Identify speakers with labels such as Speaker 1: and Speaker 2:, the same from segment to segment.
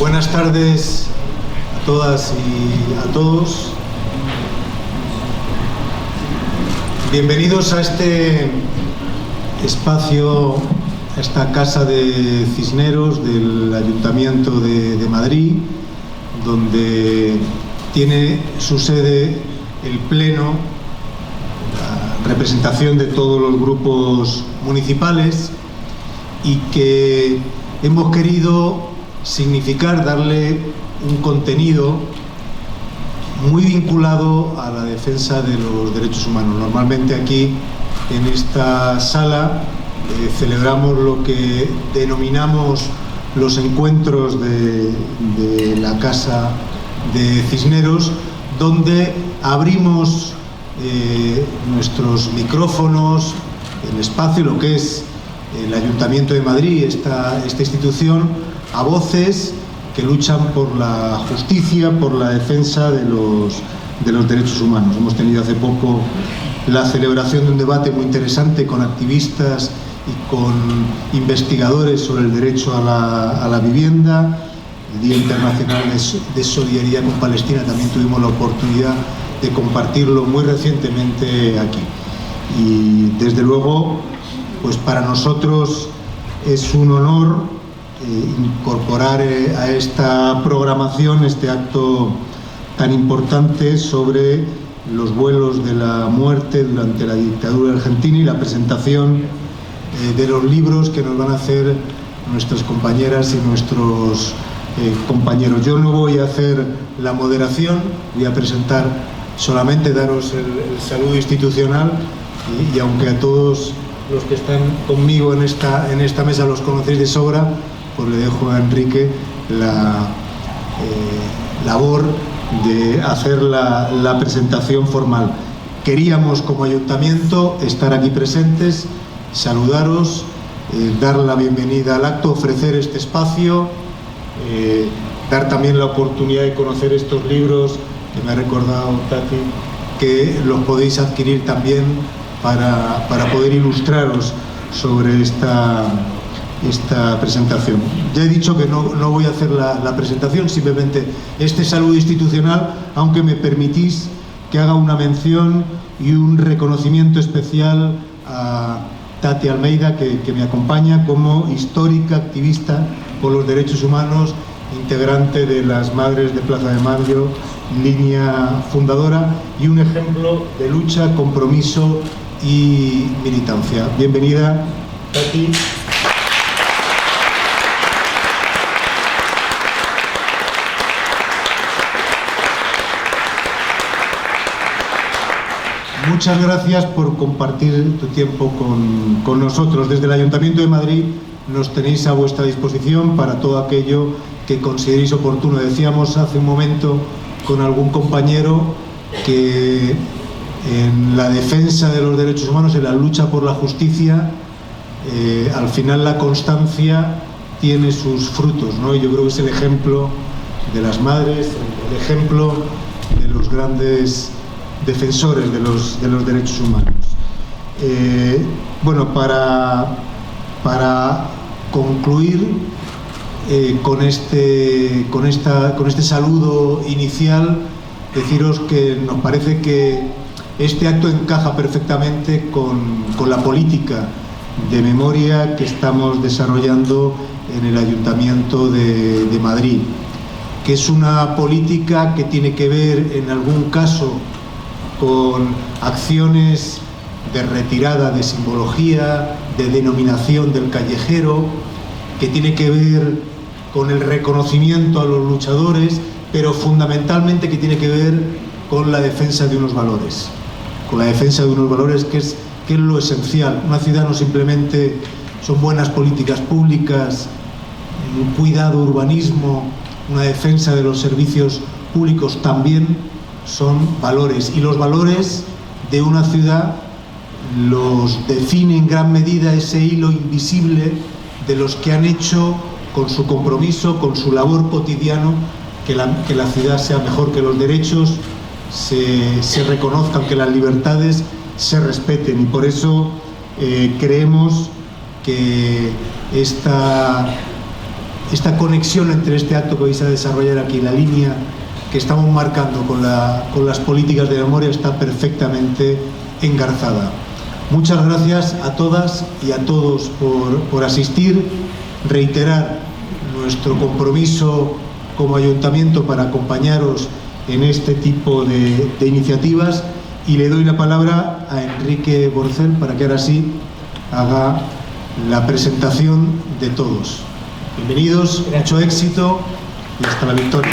Speaker 1: Buenas tardes a todas y a todos. Bienvenidos a este espacio, a esta Casa de Cisneros del Ayuntamiento de Madrid, donde tiene su sede el Pleno, la representación de todos los grupos municipales, y que hemos querido significar, darle un contenido muy vinculado a la defensa de los derechos humanos. Normalmente aquí en esta sala celebramos lo que denominamos los encuentros de la Casa de Cisneros, donde abrimos nuestros micrófonos, el espacio, lo que es el Ayuntamiento de Madrid, esta institución, a voces que luchan por la justicia, por la defensa de los derechos humanos. Hemos tenido hace poco la celebración de un debate muy interesante con activistas y con investigadores sobre el derecho a la vivienda. El Día Internacional de Solidaridad con Palestina también tuvimos la oportunidad de compartirlo muy recientemente aquí. Y desde luego, pues para nosotros es un honor incorporar a esta programación este acto tan importante sobre los vuelos de la muerte durante la dictadura argentina y la presentación de los libros que nos van a hacer nuestras compañeras y nuestros compañeros. Yo no voy a hacer la moderación, voy a presentar solamente, daros el saludo institucional y aunque a todos los que están conmigo en esta mesa los conocéis de sobra, pues le dejo a Enrique la labor de hacer la presentación formal. Queríamos como ayuntamiento estar aquí presentes, saludaros, dar la bienvenida al acto, ofrecer este espacio, dar también la oportunidad de conocer estos libros que me ha recordado Tati, que los podéis adquirir también para poder ilustraros sobre esta presentación. Ya he dicho que no voy a hacer la presentación, simplemente este saludo institucional, aunque me permitís que haga una mención y un reconocimiento especial a Tati Almeida, que me acompaña como histórica activista por los derechos humanos, integrante de las Madres de Plaza de Mayo, línea fundadora y un ejemplo de lucha, compromiso y militancia. Bienvenida, Tati. Muchas gracias por compartir tu tiempo con nosotros. Desde el Ayuntamiento de Madrid nos tenéis a vuestra disposición para todo aquello que consideréis oportuno. Decíamos hace un momento con algún compañero que en la defensa de los derechos humanos, en la lucha por la justicia, al final la constancia tiene sus frutos, ¿no? Y yo creo que es el ejemplo de las madres, el ejemplo de los grandes defensores de los derechos humanos. Bueno, para concluir con este saludo inicial, deciros que nos parece que este acto encaja perfectamente con la política de memoria que estamos desarrollando en el Ayuntamiento de Madrid, que es una política que tiene que ver en algún caso con acciones de retirada de simbología, de denominación del callejero, que tiene que ver con el reconocimiento a los luchadores, pero fundamentalmente que tiene que ver con la defensa de unos valores, que es lo esencial. Una ciudad no simplemente son buenas políticas públicas, un cuidado, urbanismo, una defensa de los servicios públicos, también son valores, y los valores de una ciudad los define en gran medida ese hilo invisible de los que han hecho con su compromiso, con su labor cotidiano, que la ciudad sea mejor, que los derechos se reconozcan, que las libertades se respeten. Y por eso creemos que esta esta conexión entre este acto que vais a desarrollar aquí, la línea que estamos marcando con las políticas de memoria, está perfectamente engarzada. Muchas gracias a todas y a todos por asistir, reiterar nuestro compromiso como ayuntamiento para acompañaros en este tipo de iniciativas, y le doy la palabra a Enrique Borcel para que ahora sí haga la presentación de todos. Bienvenidos, mucho éxito y hasta la victoria.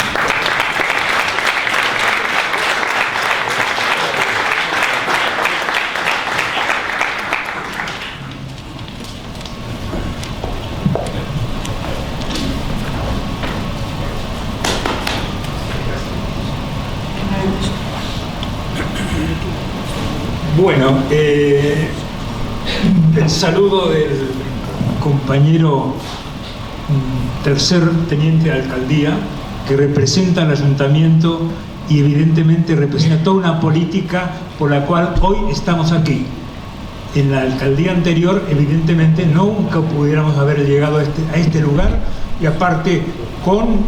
Speaker 2: Bueno, el saludo del compañero tercer teniente de alcaldía, que representa al ayuntamiento y evidentemente representa toda una política por la cual hoy estamos aquí. En la alcaldía anterior, evidentemente, nunca pudiéramos haber llegado a este lugar, y aparte con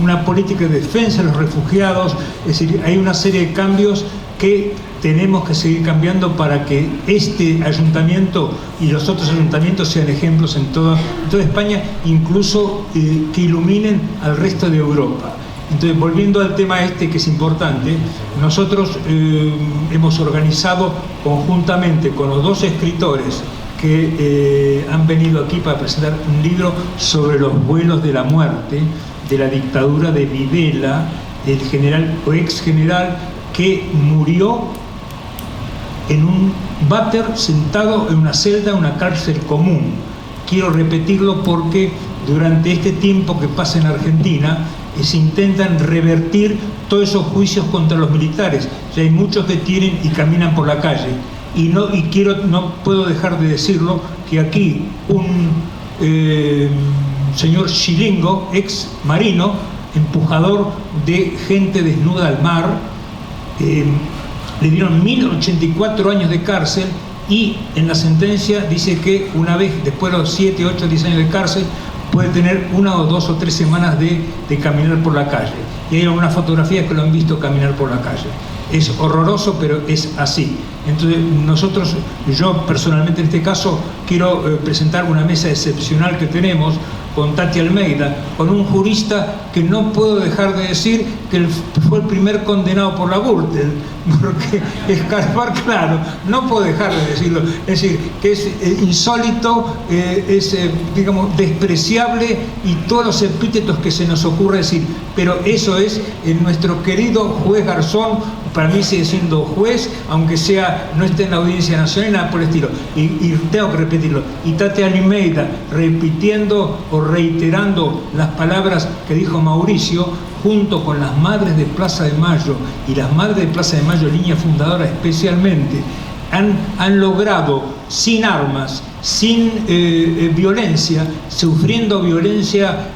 Speaker 2: una política de defensa de los refugiados. Es decir, hay una serie de cambios que tenemos que seguir cambiando para que este ayuntamiento y los otros ayuntamientos sean ejemplos en toda España, incluso que iluminen al resto de Europa. Entonces, volviendo al tema que es importante, nosotros hemos organizado conjuntamente con los dos escritores que han venido aquí para presentar un libro sobre los vuelos de la muerte, de la dictadura de Videla, el general o ex general que murió en un váter sentado en una celda, una cárcel común. Quiero repetirlo porque durante este tiempo que pasa en Argentina se intentan revertir todos esos juicios contra los militares. Ya hay muchos que tienen y caminan por la calle. No puedo dejar de decirlo, que aquí un señor chilingo, ex marino, empujador de gente desnuda al mar, le dieron 1084 años de cárcel, y en la sentencia dice que una vez, después de los 7, 8, 10 años de cárcel, puede tener 1 o 2 o 3 semanas de caminar por la calle. Y hay algunas fotografías que lo han visto caminar por la calle. Es horroroso, pero es así. Entonces nosotros, yo personalmente en este caso, quiero presentar una mesa excepcional que tenemos con Tati Almeida, con un jurista que no puedo dejar de decir que fue el primer condenado por la Gürtel, porque escarbar, claro, no puedo dejar de decirlo. Es decir, que es insólito, digamos, despreciable, y todos los epítetos que se nos ocurre decir, pero eso es nuestro querido juez Garzón. Para mí sigue siendo juez, aunque no esté en la Audiencia Nacional, nada por el estilo. Y tengo que repetirlo. Y Tati Almeida, repitiendo o reiterando las palabras que dijo Mauricio, junto con las madres de Plaza de Mayo, y las madres de Plaza de Mayo, línea fundadora especialmente, han logrado, sin armas, sin violencia, sufriendo violencia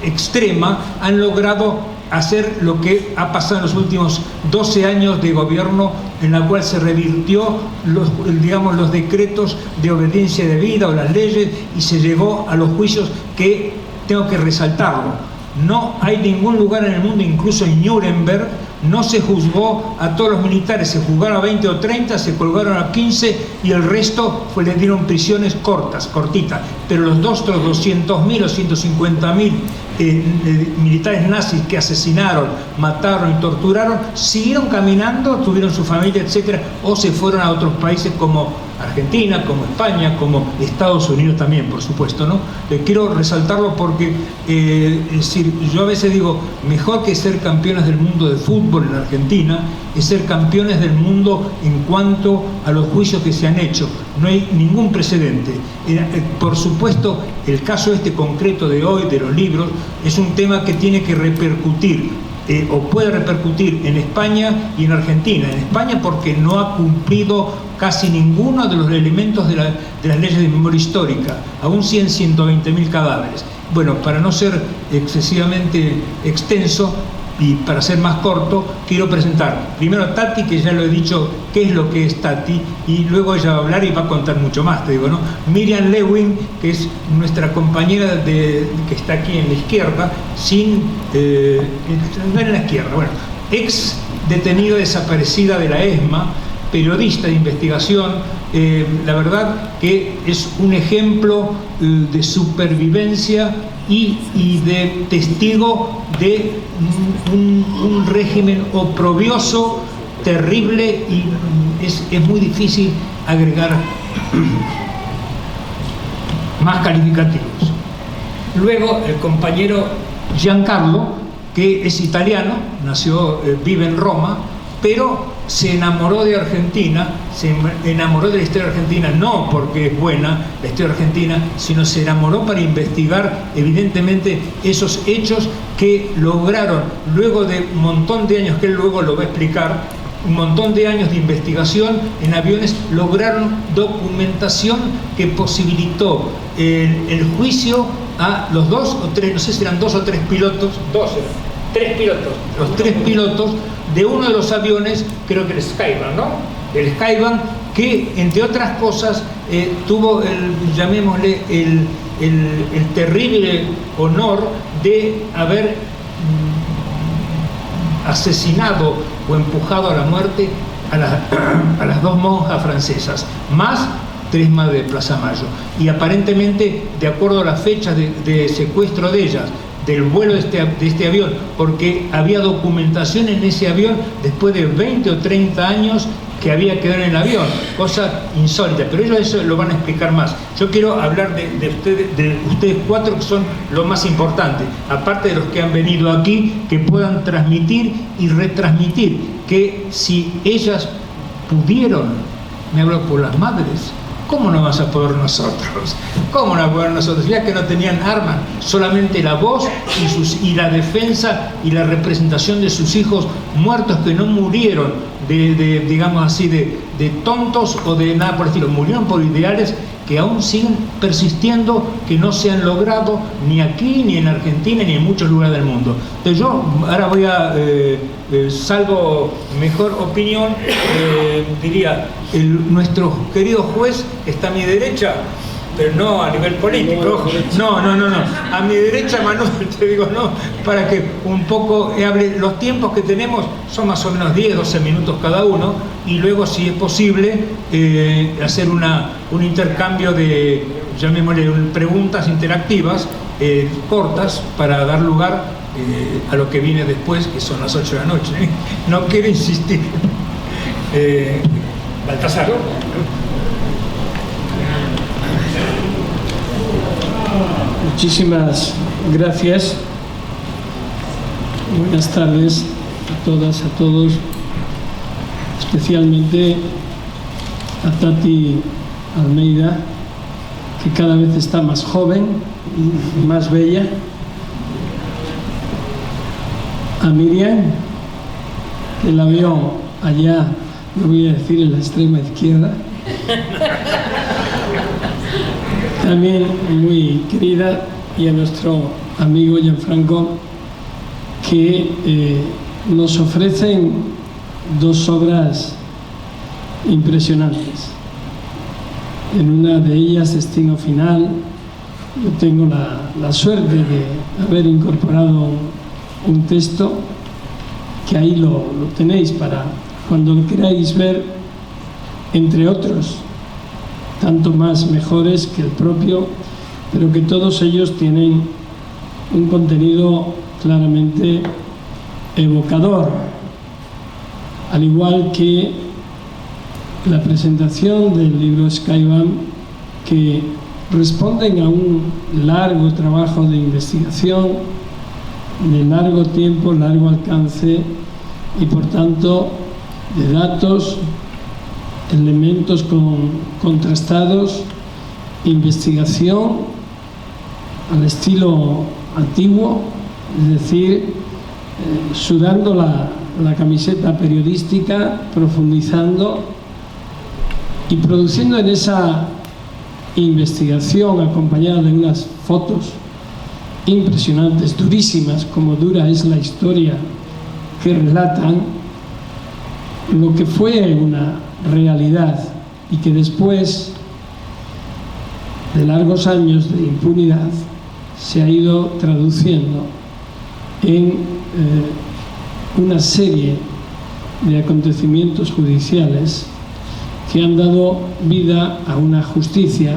Speaker 2: extrema, han logrado hacer lo que ha pasado en los últimos 12 años de gobierno, en la cual se revirtió los decretos de obediencia debida o las leyes, y se llegó a los juicios que, tengo que resaltarlo, no hay ningún lugar en el mundo, incluso en Nuremberg, no se juzgó a todos los militares, se juzgaron a 20 o 30, se colgaron a 15, y el resto le dieron prisiones cortitas. Pero los otros 200.000 o 150.000 militares nazis que asesinaron, mataron y torturaron, siguieron caminando, tuvieron su familia, etcétera, o se fueron a otros países como Argentina, como España, como Estados Unidos también, por supuesto, ¿no? Quiero resaltarlo porque, es decir, yo a veces digo, mejor que ser campeones del mundo de fútbol en Argentina, es ser campeones del mundo en cuanto a los juicios que se han hecho. No hay ningún precedente. Por supuesto, el caso concreto de hoy, de los libros, es un tema que tiene que repercutir, o puede repercutir en España y en Argentina. En España porque no ha cumplido casi ninguno de los elementos de las leyes de memoria histórica, aún 120.000 cadáveres. Bueno, para no ser excesivamente extenso, Y para ser más corto, quiero presentar primero a Tati, que ya lo he dicho qué es lo que es Tati, y luego ella va a hablar y va a contar mucho más, te digo, ¿no? Miriam Lewin, que es nuestra compañera que está aquí en la izquierda, no en la izquierda, bueno, ex detenida desaparecida de la ESMA, periodista de investigación, la verdad que es un ejemplo de supervivencia y de testigo de un régimen oprobioso, terrible, y es muy difícil agregar más calificativos. Luego el compañero Giancarlo, que es italiano, vive en Roma, pero se enamoró de Argentina, se enamoró de la historia argentina no porque es buena la historia argentina, sino se enamoró para investigar evidentemente esos hechos que lograron, luego de un montón de años, que él luego lo va a explicar, un montón de años de investigación en aviones, lograron documentación que posibilitó el juicio a los 2 o 3, no sé si eran 2 o 3 pilotos, 3 pilotos, los 3 pilotos de uno de los aviones, creo que el Skyban, ¿no? El Skyban, que entre otras cosas tuvo llamémosle el terrible honor de haber asesinado o empujado a la muerte a las 2 monjas francesas, más 3 más de Plaza Mayo. Y aparentemente, de acuerdo a las fechas de secuestro de ellas, del vuelo de este avión, porque había documentación en ese avión después de 20 o 30 años que había quedado en el avión, cosa insólita, pero ellos eso lo van a explicar más. Yo quiero hablar de ustedes 4, que son lo más importante, aparte de los que han venido aquí, que puedan transmitir y retransmitir, que si ellas pudieron, me hablo por las madres, ¿cómo no vas a poder nosotros? ¿Cómo no vas a poder nosotros? Ya que no tenían armas, solamente la voz y la defensa y la representación de sus hijos muertos, que no murieron digamos así, de tontos o de nada por el estilo, murieron por ideales que aún siguen persistiendo, que no se han logrado ni aquí, ni en Argentina, ni en muchos lugares del mundo. Entonces yo ahora voy a, salvo mejor opinión, diría, nuestro querido juez está a mi derecha, pero no a nivel político, no, a mi derecha, Manuel, te digo, no, para que un poco hable. Los tiempos que tenemos son más o menos 10, 12 minutos cada uno, y luego, si es posible, hacer un intercambio de, llamémosle, preguntas interactivas, cortas, para dar lugar a lo que viene después, que son las 8 de la noche. No quiero insistir. Baltasar.
Speaker 3: Muchísimas gracias. Buenas tardes a todas, a todos, especialmente a Tati Almeida, que cada vez está más joven y más bella. A Miriam, que la veo allá, no voy a decir en la extrema izquierda. También muy querida, y a nuestro amigo Gianfranco, que nos ofrecen 2 obras impresionantes. En una de ellas, Destino Final, yo tengo la suerte de haber incorporado un texto, que ahí lo tenéis para cuando lo queráis ver, entre otros tanto más mejores que el propio, pero que todos ellos tienen un contenido claramente evocador, al igual que la presentación del libro Skyban, que responden a un largo trabajo de investigación, de largo tiempo, largo alcance, y por tanto de datos, elementos contrastados, investigación al estilo antiguo, es decir, sudando la camiseta periodística, profundizando y produciendo en esa investigación, acompañada de unas fotos impresionantes, durísimas, como dura es la historia que relatan lo que fue una realidad y que después de largos años de impunidad se ha ido traduciendo en una serie de acontecimientos judiciales que han dado vida a una justicia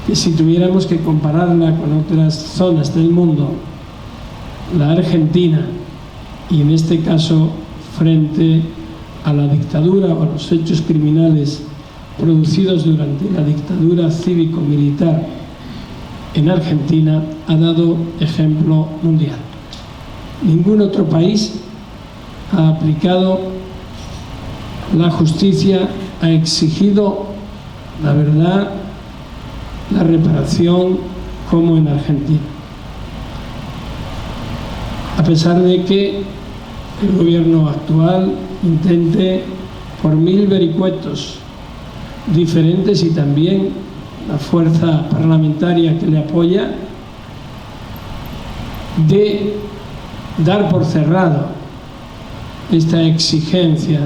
Speaker 3: que, si tuviéramos que compararla con otras zonas del mundo, la Argentina, y en este caso frente a la dictadura o a los hechos criminales producidos durante la dictadura cívico-militar en Argentina, ha dado ejemplo mundial. Ningún otro país ha aplicado la justicia, ha exigido la verdad, la reparación, como en Argentina. A pesar de que el gobierno actual intente, por mil vericuetos diferentes, y también la fuerza parlamentaria que le apoya, de dar por cerrado esta exigencia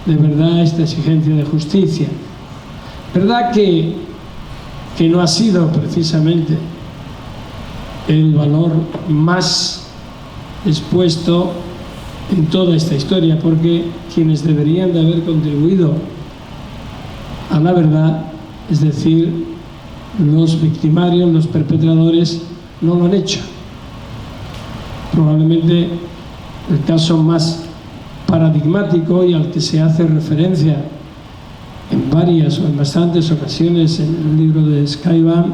Speaker 3: de verdad, esta exigencia de justicia. Verdad que no ha sido precisamente el valor más expuesto en toda esta historia, porque quienes deberían de haber contribuido a la verdad, es decir, los victimarios, los perpetradores, no lo han hecho. Probablemente el caso más paradigmático y al que se hace referencia en varias o en bastantes ocasiones en el libro de Skyban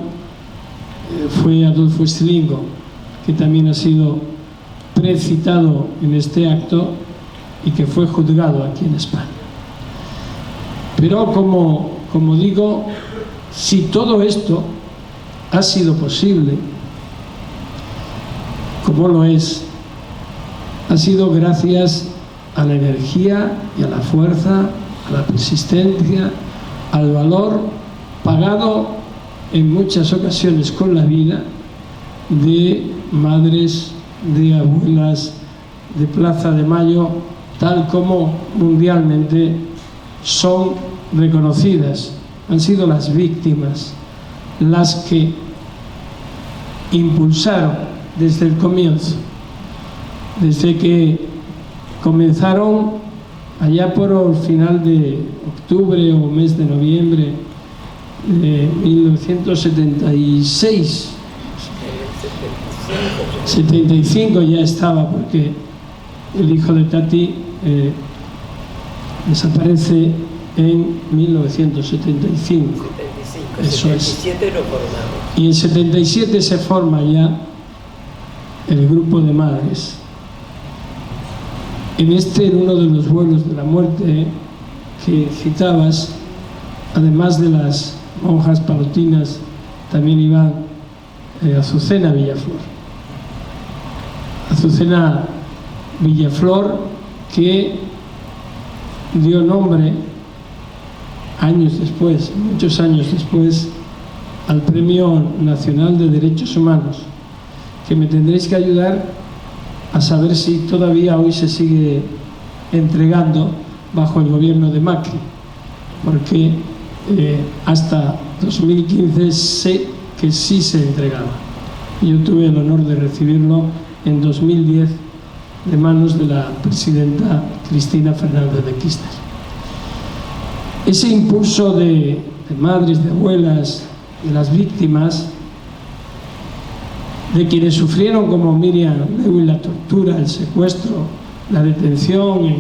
Speaker 3: fue Adolfo Estilingo, que también ha sido precitado en este acto y que fue juzgado aquí en España. Pero como digo, si todo esto ha sido posible, como lo es, ha sido gracias a la energía y a la fuerza, a la persistencia, al valor pagado en muchas ocasiones con la vida de madres, de abuelas de Plaza de Mayo, tal como mundialmente son reconocidas. Han sido las víctimas las que impulsaron desde el comienzo, desde que comenzaron allá por el final de octubre o mes de noviembre de 1976. 75 ya estaba, porque el hijo de Tati desaparece en 1975. Eso
Speaker 4: 77
Speaker 3: es.
Speaker 4: Lo formamos.
Speaker 3: Y en 77 se forma ya el grupo de madres. En uno de los vuelos de la muerte que citabas, además de las monjas palotinas, también iban Azucena Villaflor. Azucena Villaflor, que dio nombre años después, muchos años después, al Premio Nacional de Derechos Humanos, que me tendréis que ayudar a saber si todavía hoy se sigue entregando bajo el gobierno de Macri, porque hasta 2015 sé que sí se entregaba. Yo tuve el honor de recibirlo en 2010 de manos de la presidenta Cristina Fernández de Kirchner. Ese impulso de madres, de abuelas, de las víctimas, de quienes sufrieron, como Miriam Lewin, la tortura, el secuestro, la detención en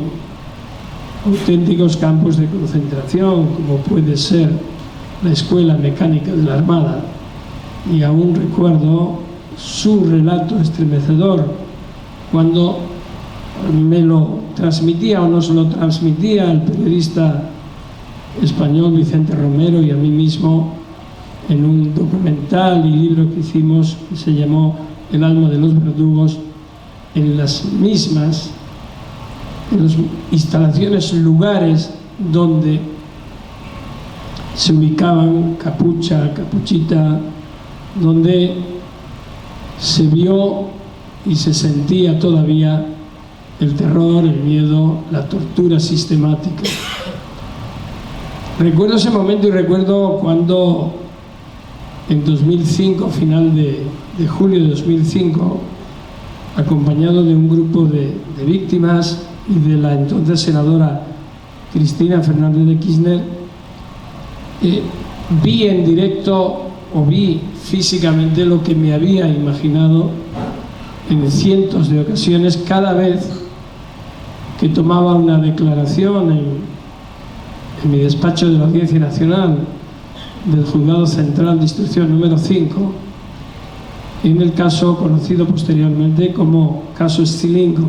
Speaker 3: auténticos campos de concentración, como puede ser la Escuela Mecánica de la Armada. Y aún recuerdo su relato estremecedor cuando me lo transmitía o nos lo transmitía el periodista español Vicente Romero y a mí mismo en un documental y libro que hicimos que se llamó El alma de los verdugos, en las mismas, en las instalaciones, lugares donde se ubicaban Capucha, Capuchita, donde se vio y se sentía todavía el terror, el miedo, la tortura sistemática. Recuerdo ese momento y recuerdo cuando en 2005, final de julio de 2005, acompañado de un grupo de víctimas y de la entonces senadora Cristina Fernández de Kirchner, vi en directo o vi físicamente lo que me había imaginado en cientos de ocasiones cada vez que tomaba una declaración en mi despacho de la Audiencia Nacional del Juzgado Central de Instrucción número 5, en el caso conocido posteriormente como caso Scilingo.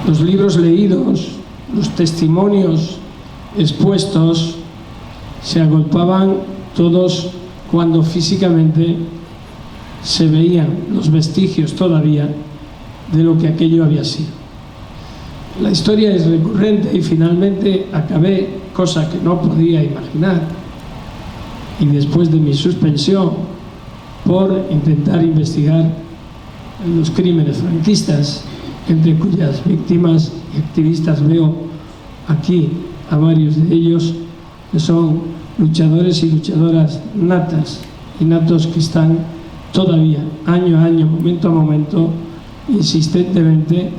Speaker 3: Los libros leídos, los testimonios expuestos, se agolpaban todos cuando físicamente se veían los vestigios todavía de lo que aquello había sido. La historia es recurrente y finalmente acabé, cosa que no podía imaginar, y después de mi suspensión por intentar investigar los crímenes franquistas, entre cuyas víctimas y activistas veo aquí a varios de ellos, que son luchadores y luchadoras natas y natos que están todavía, año a año, momento a momento, insistentemente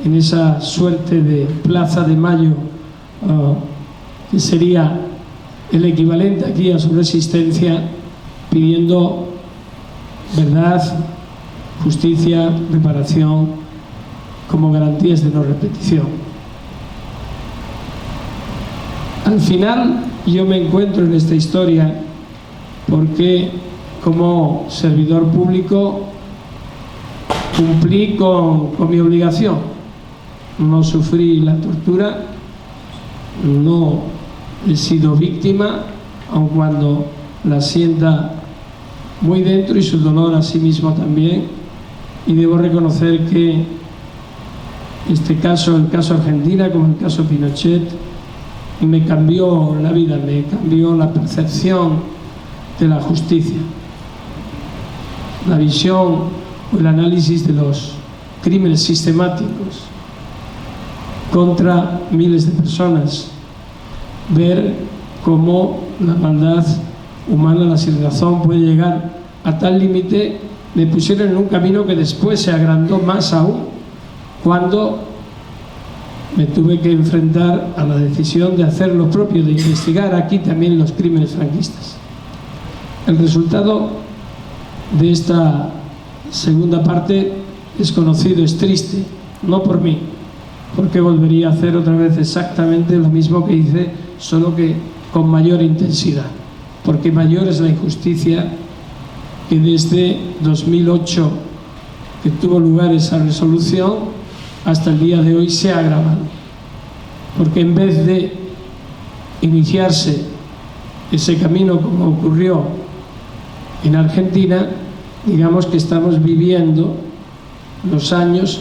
Speaker 3: en esa suerte de Plaza de Mayo, que sería el equivalente aquí a su resistencia, pidiendo verdad, justicia, reparación, como garantías de no repetición. Al final yo me encuentro en esta historia porque como servidor público cumplí con mi obligación. No sufrí la tortura, no he sido víctima, aun cuando la sienta muy dentro y su dolor a sí mismo también, y debo reconocer que este caso, el caso Argentina, como el caso Pinochet, me cambió la vida, me cambió la percepción de la justicia, la visión o el análisis de los crímenes sistemáticos contra miles de personas, ver cómo la maldad humana, la sinrazón puede llegar a tal límite. Me pusieron en un camino que después se agrandó más aún cuando me tuve que enfrentar a la decisión de hacer lo propio, de investigar aquí también los crímenes franquistas. El resultado de esta segunda parte es conocido, es triste, no por mí, porque volvería a hacer otra vez exactamente lo mismo que hice, solo que con mayor intensidad, porque mayor es la injusticia que desde 2008, que tuvo lugar esa resolución, hasta el día de hoy se ha agravado, porque en vez de iniciarse ese camino como ocurrió en Argentina, digamos que estamos viviendo los años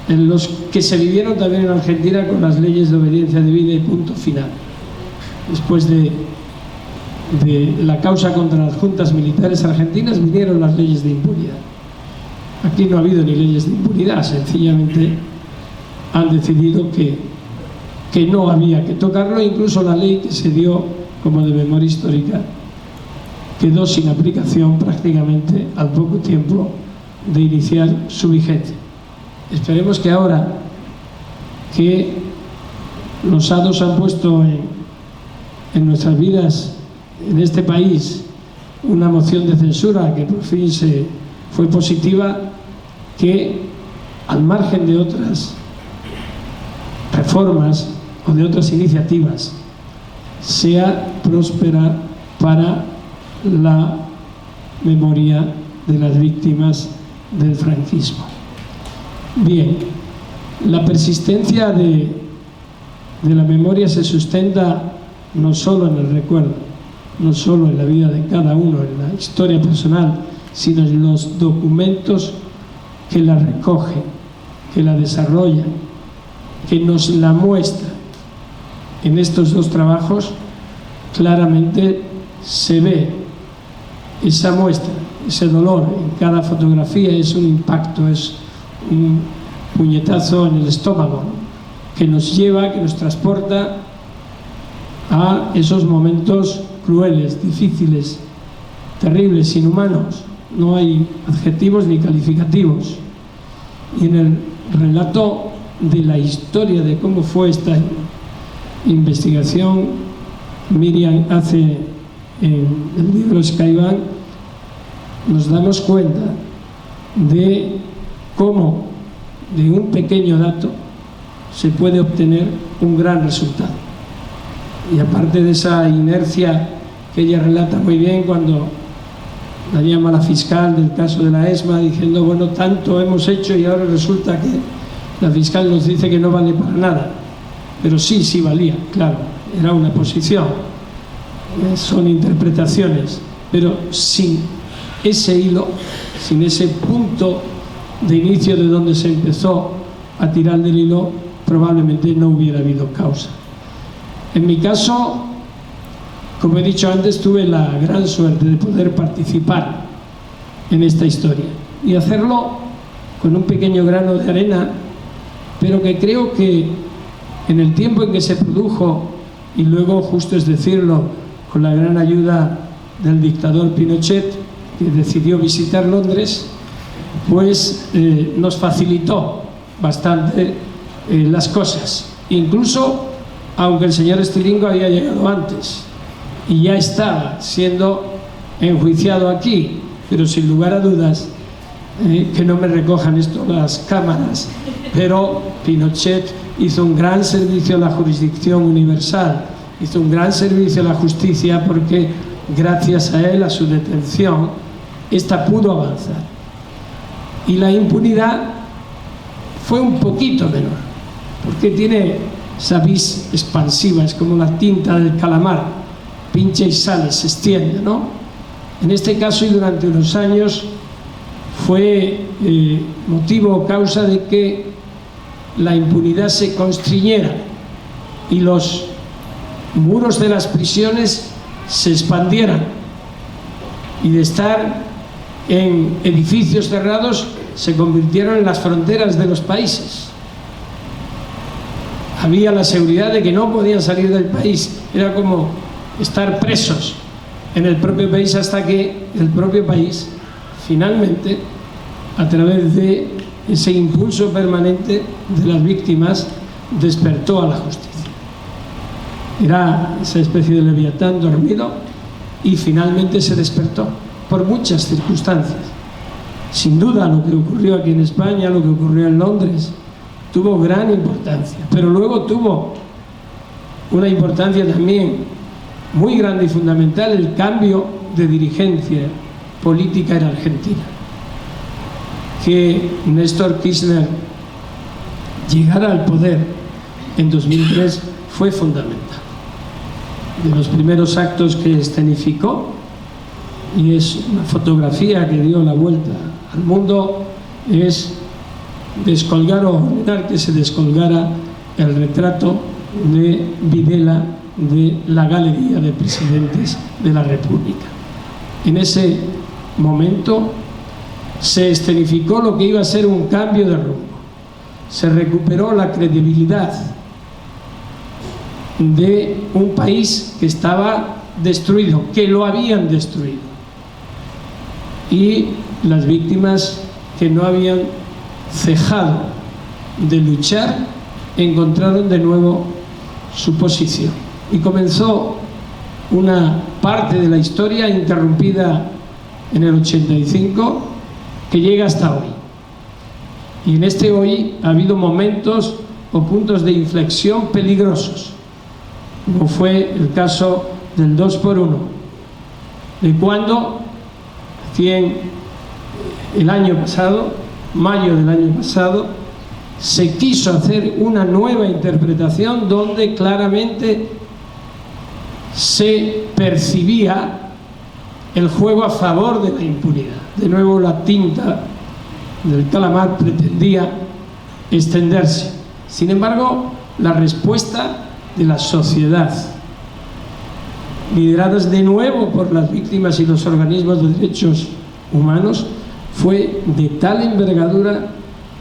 Speaker 3: en los que se vivieron también en Argentina con las leyes de obediencia debida y punto final. Después de la causa contra las juntas militares argentinas vinieron las leyes de impunidad. Aquí no ha habido ni leyes de impunidad, sencillamente han decidido que no había que tocarlo. Incluso la ley que se dio como de memoria histórica quedó sin aplicación prácticamente al poco tiempo de iniciar su vigencia. Esperemos que ahora que los hados han puesto en nuestras vidas, en este país, una moción de censura que por fin fue positiva, que al margen de otras reformas o de otras iniciativas sea próspera para la memoria de las víctimas del franquismo. Bien, la persistencia de la memoria se sustenta no solo en el recuerdo, no solo en la vida de cada uno, en la historia personal, sino en los documentos que la recogen, que la desarrollan, que nos la muestran. En estos dos trabajos claramente se ve esa muestra, ese dolor. En cada fotografía es un impacto, es puñetazo en el estómago, ¿no? Que nos lleva, que nos transporta a esos momentos crueles, difíciles, terribles, inhumanos. No hay adjetivos ni calificativos. Y en el relato de la historia de cómo fue esta investigación, Miriam hace en el libro Skybank, nos damos cuenta de cómo de un pequeño dato se puede obtener un gran resultado. Y aparte de esa inercia que ella relata muy bien cuando la llama la fiscal del caso de la ESMA diciendo, bueno, tanto hemos hecho y ahora resulta que la fiscal nos dice que no vale para nada. Pero sí valía, claro, era una posición, son interpretaciones, pero sin ese hilo, sin ese punto de inicio de donde se empezó a tirar del hilo, probablemente no hubiera habido causa. En mi caso, como he dicho antes, tuve la gran suerte de poder participar en esta historia y hacerlo con un pequeño grano de arena, pero que creo que en el tiempo en que se produjo, y luego, justo es decirlo, con la gran ayuda del dictador Pinochet, que decidió visitar Londres, pues nos facilitó bastante las cosas. Incluso, aunque el señor Stilingo había llegado antes y ya estaba siendo enjuiciado aquí, pero sin lugar a dudas, que no me recojan esto las cámaras, pero Pinochet hizo un gran servicio a la jurisdicción universal, hizo un gran servicio a la justicia, porque gracias a él, a su detención, esta pudo avanzar. Y la impunidad fue un poquito menor, porque tiene esa vis expansiva, es como la tinta del calamar, pincha y sale, se extiende, ¿no? En este caso, y durante unos años, fue motivo o causa de que la impunidad se constriñera y los muros de las prisiones se expandieran, y de estar en edificios cerrados se convirtieron en las fronteras de los países. Había la seguridad de que no podían salir del país, era como estar presos en el propio país, hasta que el propio país finalmente, a través de ese impulso permanente de las víctimas, despertó a la justicia. Era esa especie de leviatán dormido y finalmente se despertó por muchas circunstancias. Sin duda, lo que ocurrió aquí en España, lo que ocurrió en Londres, tuvo gran importancia, pero luego tuvo una importancia también muy grande y fundamental el cambio de dirigencia política en Argentina. Que Néstor Kirchner llegara al poder en 2003 fue fundamental. De los primeros actos que escenificó, y es una fotografía que dio la vuelta al mundo, es descolgar o ordenar que se descolgara el retrato de Videla de la Galería de Presidentes de la República. En ese momento se escenificó lo que iba a ser un cambio de rumbo. Se recuperó la credibilidad de un país que estaba destruido, que lo habían destruido, y las víctimas que no habían cejado de luchar encontraron de nuevo su posición, y comenzó una parte de la historia interrumpida en el 85 que llega hasta hoy. Y en este hoy ha habido momentos o puntos de inflexión peligrosos, como fue el caso del 2x1, de cuando el año pasado, mayo del año pasado, se quiso hacer una nueva interpretación donde claramente se percibía el juego a favor de la impunidad. De nuevo, la tinta del calamar pretendía extenderse. Sin embargo, la respuesta de la sociedad, lideradas de nuevo por las víctimas y los organismos de derechos humanos, fue de tal envergadura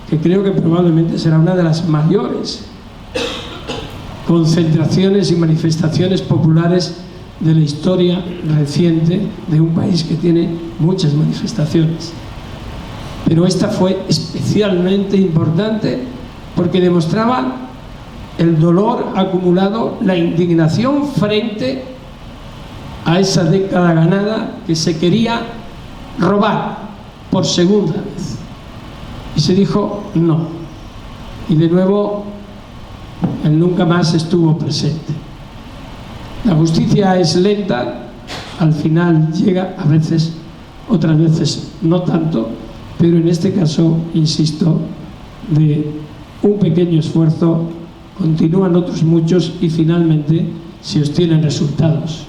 Speaker 3: que creo que probablemente será una de las mayores concentraciones y manifestaciones populares de la historia reciente de un país que tiene muchas manifestaciones. Pero esta fue especialmente importante porque demostraba el dolor acumulado, la indignación frente a esa década ganada que se quería robar por segunda vez. Y se dijo no. Y de nuevo, el nunca más estuvo presente. La justicia es lenta, al final llega, a veces, otras veces no tanto, pero en este caso, insisto, de un pequeño esfuerzo continúan otros muchos y finalmente se obtienen resultados.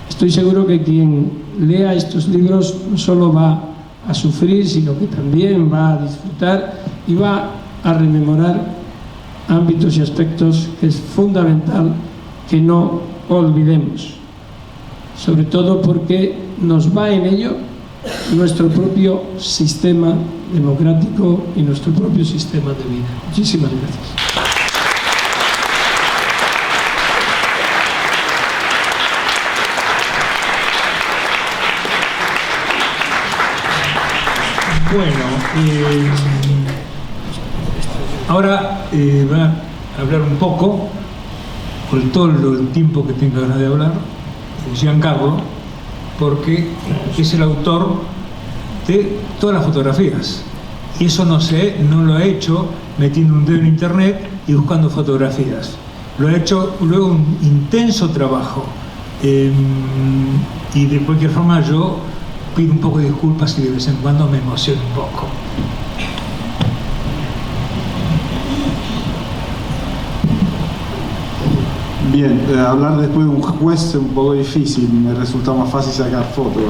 Speaker 3: Estoy seguro que quien lea estos libros no solo va a sufrir, sino que también va a disfrutar y va a rememorar ámbitos y aspectos que es fundamental que no olvidemos, sobre todo porque nos va en ello nuestro propio sistema democrático y nuestro propio sistema de vida. Muchísimas gracias.
Speaker 2: Bueno, ahora va a hablar un poco, con todo el tiempo que tenga ganas de hablar, Giancarlo, porque es el autor de todas las fotografías. Y eso no lo ha hecho metiendo un dedo en internet y buscando fotografías. Lo ha hecho luego un intenso trabajo. Y de cualquier forma yo pido un poco de disculpas si de vez en cuando me emociono un poco.
Speaker 4: Bien, hablar después de un juez es un poco difícil, me resulta más fácil sacar fotos.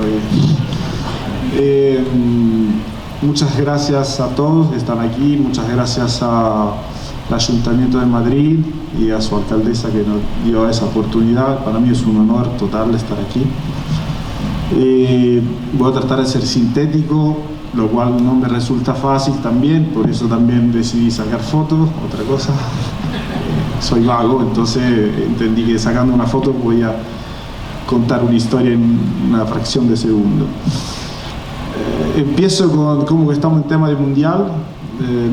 Speaker 4: Muchas gracias a todos que están aquí, muchas gracias al Ayuntamiento de Madrid y a su alcaldesa que nos dio esa oportunidad. Para mí es un honor total estar aquí. Voy a tratar de ser sintético, lo cual no me resulta fácil también, por eso también decidí sacar fotos, otra cosa. Soy vago, entonces entendí que sacando una foto voy a contar una historia en una fracción de segundo. Empiezo con cómo estamos en tema de mundial.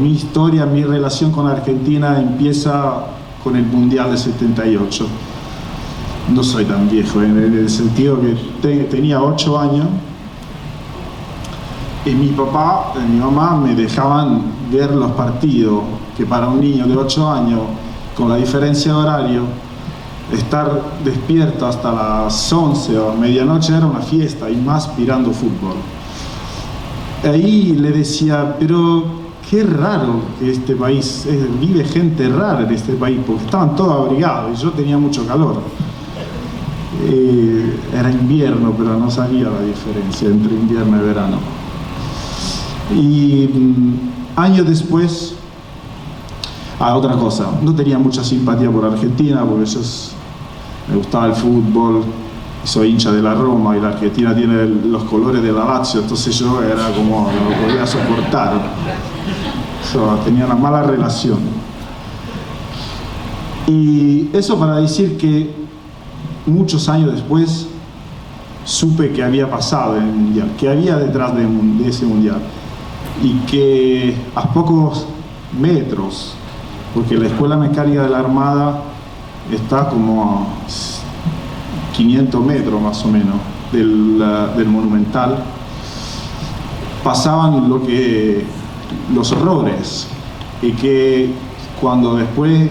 Speaker 4: Mi historia, mi relación con Argentina empieza con el mundial de 78. No soy tan viejo, en el sentido que tenía 8 años y mi papá y mi mamá me dejaban ver los partidos, que para un niño de 8 años, con la diferencia de horario, estar despierto hasta las 11 o medianoche era una fiesta, y más mirando fútbol. Ahí le decía, pero qué raro que este país, vive gente rara en este país, porque estaban todos abrigados y yo tenía mucho calor. Era invierno, pero no sabía la diferencia entre invierno y verano. Y años después, otra cosa, no tenía mucha simpatía por Argentina porque me gustaba el fútbol, soy hincha de la Roma y la Argentina tiene los colores de la Lazio, entonces yo era como, no lo podía soportar. Tenía una mala relación. Y eso para decir que muchos años después supe que había pasado en el mundial, que había detrás de ese mundial, y que a pocos metros, porque la Escuela Mecánica de la Armada está como a 500 metros más o menos del Monumental, pasaban los horrores, y que cuando después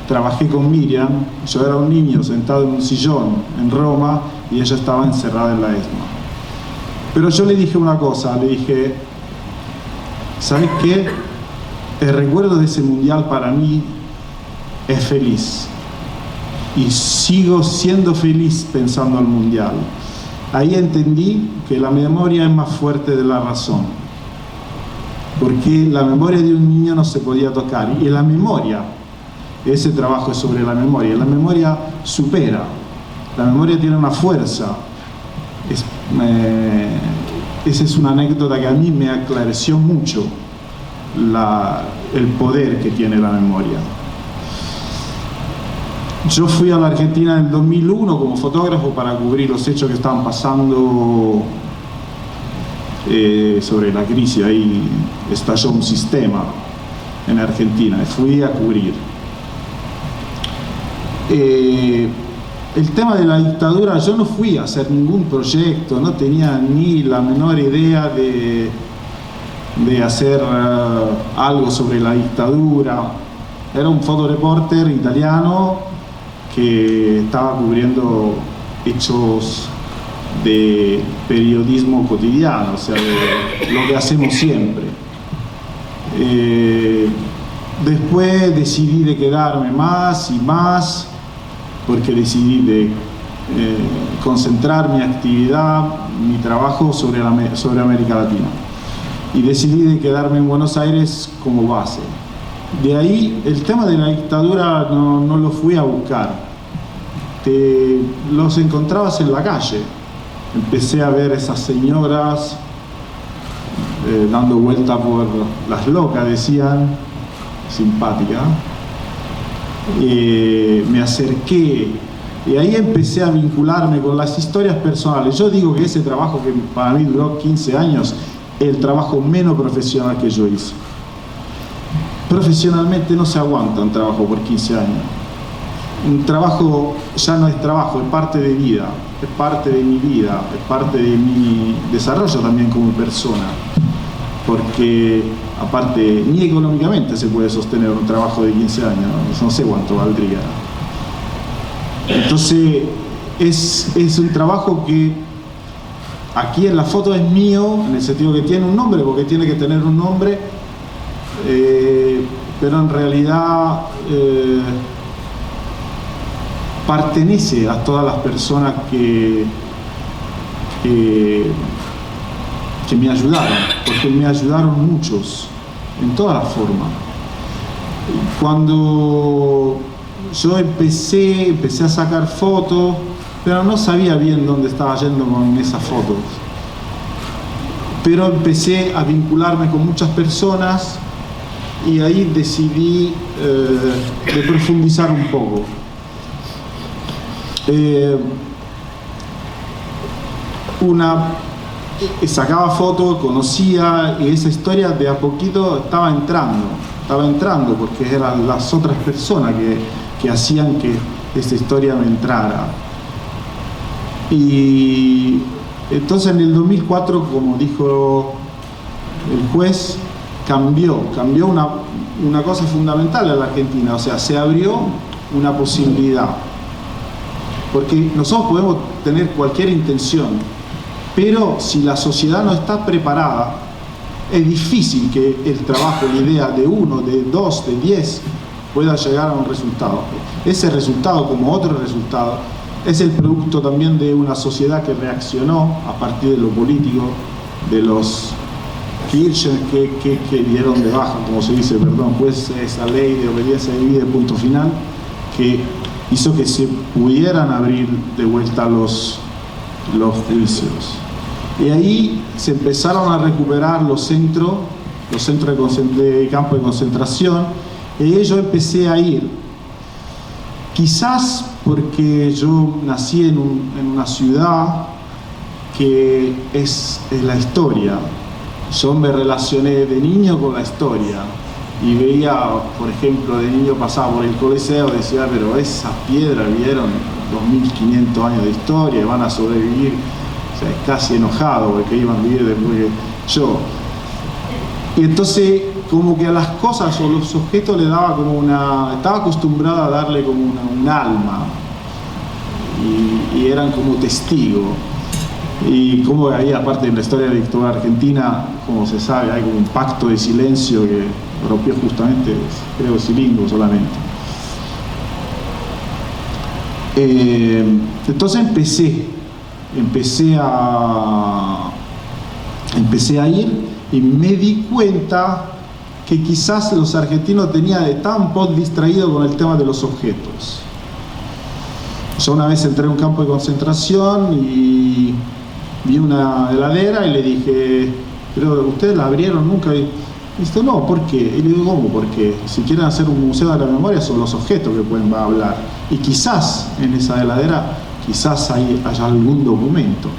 Speaker 4: trabajé con Miriam, yo era un niño sentado en un sillón en Roma y ella estaba encerrada en la ESMA. Pero yo le dije una cosa, le dije, ¿sabes qué? El recuerdo de ese mundial para mí es feliz. Y sigo siendo feliz pensando al mundial. Ahí entendí que la memoria es más fuerte de la razón. Porque la memoria de un niño no se podía tocar. Y la memoria, ese trabajo es sobre la memoria supera. La memoria tiene una fuerza. Esa es una anécdota que a mí me aclareció mucho. el poder que tiene la memoria. Yo fui a la Argentina en el 2001 como fotógrafo para cubrir los hechos que estaban pasando sobre la crisis. Ahí estalló un sistema en Argentina y fui a cubrir. El tema de la dictadura, yo no fui a hacer ningún proyecto, no tenía ni la menor idea de hacer algo sobre la dictadura. Era un fotoreporter italiano que estaba cubriendo hechos de periodismo cotidiano, o sea, de lo que hacemos siempre. Después decidí de quedarme más y más, porque decidí de concentrar mi actividad, mi trabajo sobre América Latina. Y decidí de quedarme en Buenos Aires como base. De ahí, el tema de la dictadura no lo fui a buscar. Los encontrabas en la calle. Empecé a ver esas señoras dando vuelta por Las Locas, decían, simpática. Me acerqué y ahí empecé a vincularme con las historias personales. Yo digo que ese trabajo, que para mí duró 15 años, es el trabajo menos profesional que yo hice. Profesionalmente no se aguanta un trabajo por 15 años. Un trabajo ya no es trabajo, es parte de vida, es parte de mi vida, es parte de mi desarrollo también como persona. Porque aparte, ni económicamente se puede sostener un trabajo de 15 años, no sé cuánto valdría. Entonces, es un trabajo que aquí en la foto es mío, en el sentido que tiene un nombre, porque tiene que tener un nombre, pero en realidad pertenece a todas las personas que me ayudaron, porque me ayudaron muchos, en todas las formas. Cuando yo empecé a sacar fotos, pero no sabía bien dónde estaba yendo con esas fotos. Pero empecé a vincularme con muchas personas y ahí decidí de profundizar un poco. Sacaba fotos, conocía, y esa historia de a poquito estaba entrando porque eran las otras personas que hacían que esta historia me entrara. Y entonces en el 2004, como dijo el juez, cambió una cosa fundamental en la Argentina, o sea, se abrió una posibilidad. Porque nosotros podemos tener cualquier intención, pero si la sociedad no está preparada, es difícil que el trabajo, la idea de 1, de 2, de 10 pueda llegar a un resultado. Ese resultado, como otro resultado, es el producto también de una sociedad que reaccionó a partir de lo político, de los Kirchner que dieron de baja, como se dice, pues esa ley de obediencia debida, punto final, que hizo que se pudieran abrir de vuelta los juicios. Y ahí se empezaron a recuperar los centros de campo de concentración, y yo empecé a ir. Quizás porque yo nací en una ciudad que es la historia. Yo me relacioné de niño con la historia y veía, por ejemplo, de niño pasaba por el Coliseo, decía, pero esas piedras vieron 2500 años de historia y van a sobrevivir. O sea, casi enojado porque iban a vivir después que yo. Y entonces, como que a las cosas o los objetos le daba como estaba acostumbrado a darle como un alma, y eran como testigos. Y como ahí, aparte de la historia de la dictadura argentina, como se sabe, hay como un pacto de silencio que rompió justamente, creo, Cilingo solamente. Entonces empecé a ir y me di cuenta que quizás los argentinos estaban un poco distraídos con el tema de los objetos. Yo una vez entré a un campo de concentración y vi una heladera y le dije, pero ustedes la abrieron nunca. Dice, no, ¿por qué? Y le digo, ¿cómo? Porque si quieren hacer un museo de la memoria son los objetos que pueden hablar. Y quizás en esa heladera, quizás haya algún documento.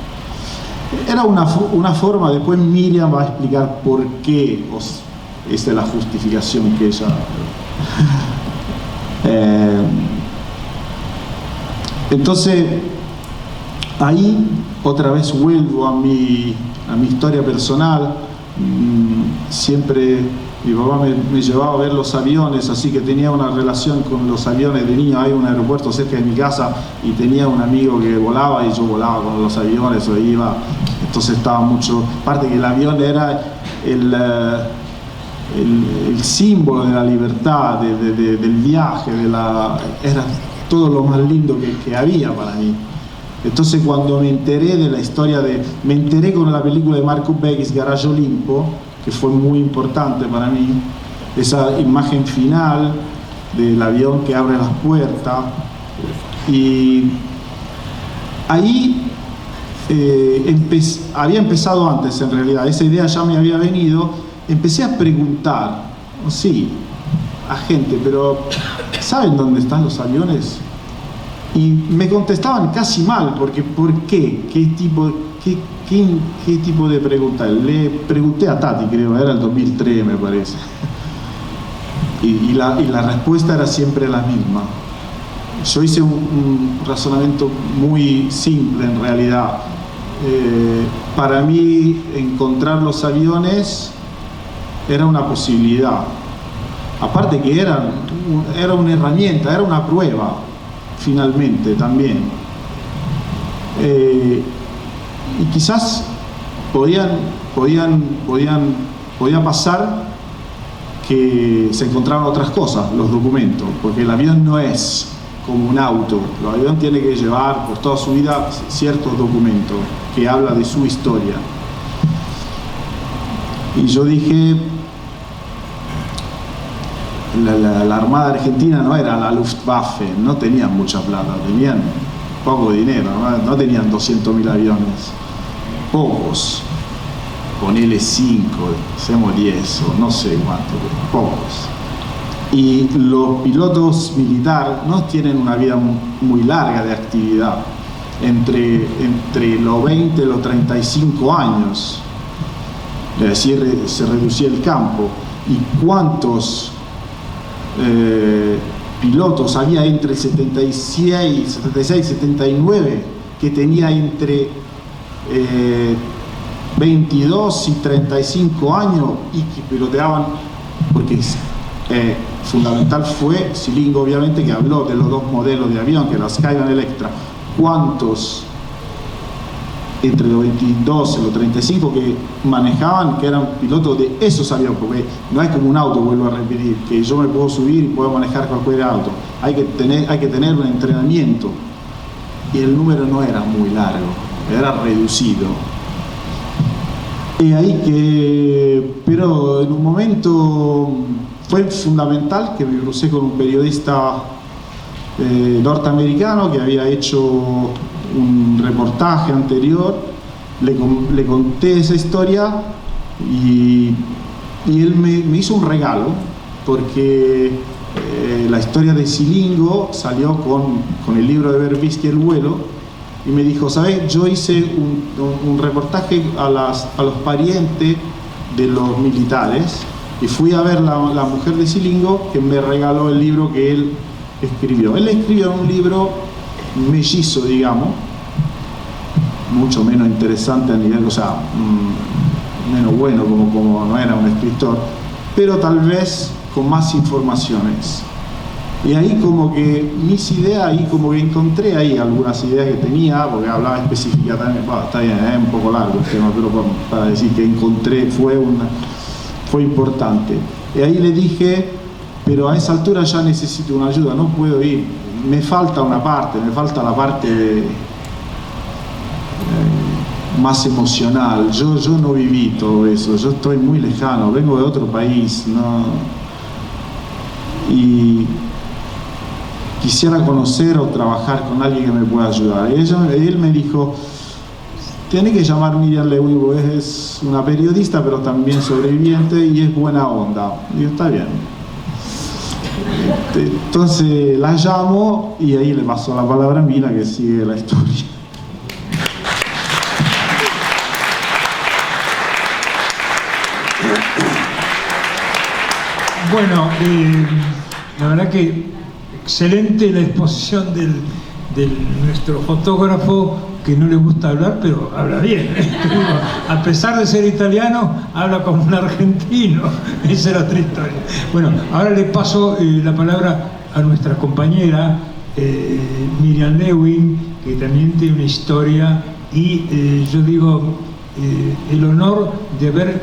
Speaker 4: Era una forma, después Miriam va a explicar por qué, esa es la justificación que ella... Entonces, ahí otra vez vuelvo a mi historia personal. Siempre mi papá me llevaba a ver los aviones, así que tenía una relación con los aviones de niño. Hay un aeropuerto cerca de mi casa y tenía un amigo que volaba y yo volaba con los aviones o iba, entonces estaba mucho, aparte que el avión era el símbolo de la libertad, del viaje, era todo lo más lindo que había para mí. Entonces cuando me enteré de la historia me enteré con la película de Marco Beckis, Garage Olimpo, que fue muy importante para mí, esa imagen final del avión que abre las puertas, y ahí había empezado antes en realidad, esa idea ya me había venido, empecé a preguntar, sí, a gente, pero ¿saben dónde están los aviones? Y me contestaban casi mal, porque ¿por qué? ¿Qué tipo de pregunta? Le pregunté a Tati, creo, era el 2003 me parece. Y la respuesta era siempre la misma. Yo hice un razonamiento muy simple en realidad. Para mí encontrar los aviones era una posibilidad. Aparte que era una herramienta, era una prueba. Finalmente también y quizás podía pasar que se encontraban otras cosas, los documentos, porque el avión no es como un auto, el avión tiene que llevar por toda su vida ciertos documentos que hablan de su historia. Y yo dije, la Armada Argentina no era la Luftwaffe, no tenían mucha plata, tenían poco dinero, no tenían 200.000 aviones, pocos, ponele 5, hacemos 10 o no sé cuánto, pero pocos. Y los pilotos militares no tienen una vida muy larga de actividad, entre los 20 y los 35 años, es decir, se reducía el campo. ¿Y cuántos pilotos había entre el 76 y 79 que tenía entre 22 y 35 años y que piloteaban? Porque fundamental fue Scilingo, obviamente, que habló de los dos modelos de avión, que las Skyline Electra. ¿Cuántos entre los 22 y los 35 que manejaban, que eran pilotos de esos aviones? Porque no es como un auto, vuelvo a repetir, que yo me puedo subir y puedo manejar cualquier auto. Hay que tener un entrenamiento. Y el número no era muy largo, era reducido. Pero en un momento fue fundamental que me crucé con un periodista norteamericano que había hecho un reportaje anterior, le conté esa historia y él me hizo un regalo, porque la historia de Scilingo salió con el libro de Verbitsky, El vuelo, y me dijo, ¿sabes? Yo hice un reportaje a los parientes de los militares y fui a ver la mujer de Scilingo, que me regaló el libro que él escribió. Él escribió un libro mellizo, digamos, mucho menos interesante a nivel, o sea, menos bueno como no era un escritor, pero tal vez con más informaciones. Y ahí como que mis ideas, ahí como que encontré ahí algunas ideas que tenía, porque hablaba específicamente, bueno, está bien, es un poco largo el tema, pero para decir que encontré, fue importante. Y ahí le dije, pero a esa altura ya necesito una ayuda, no puedo ir, me falta la parte más emocional. Yo no viví todo eso, yo estoy muy lejano, vengo de otro país, ¿no? Y quisiera conocer o trabajar con alguien que me pueda ayudar. Él me dijo, tiene que llamar Miriam Lewin, porque es una periodista, pero también sobreviviente y es buena onda. Y está bien. Entonces la llamo y ahí le paso la palabra a Mira, que sigue la historia.
Speaker 2: Bueno, la verdad que excelente la exposición de nuestro fotógrafo, que no le gusta hablar, pero habla bien. A pesar de ser italiano, habla como un argentino. Esa es la otra historia. Bueno, ahora le paso la palabra a nuestra compañera Miriam Lewin, que también tiene una historia, y yo digo, el honor de haber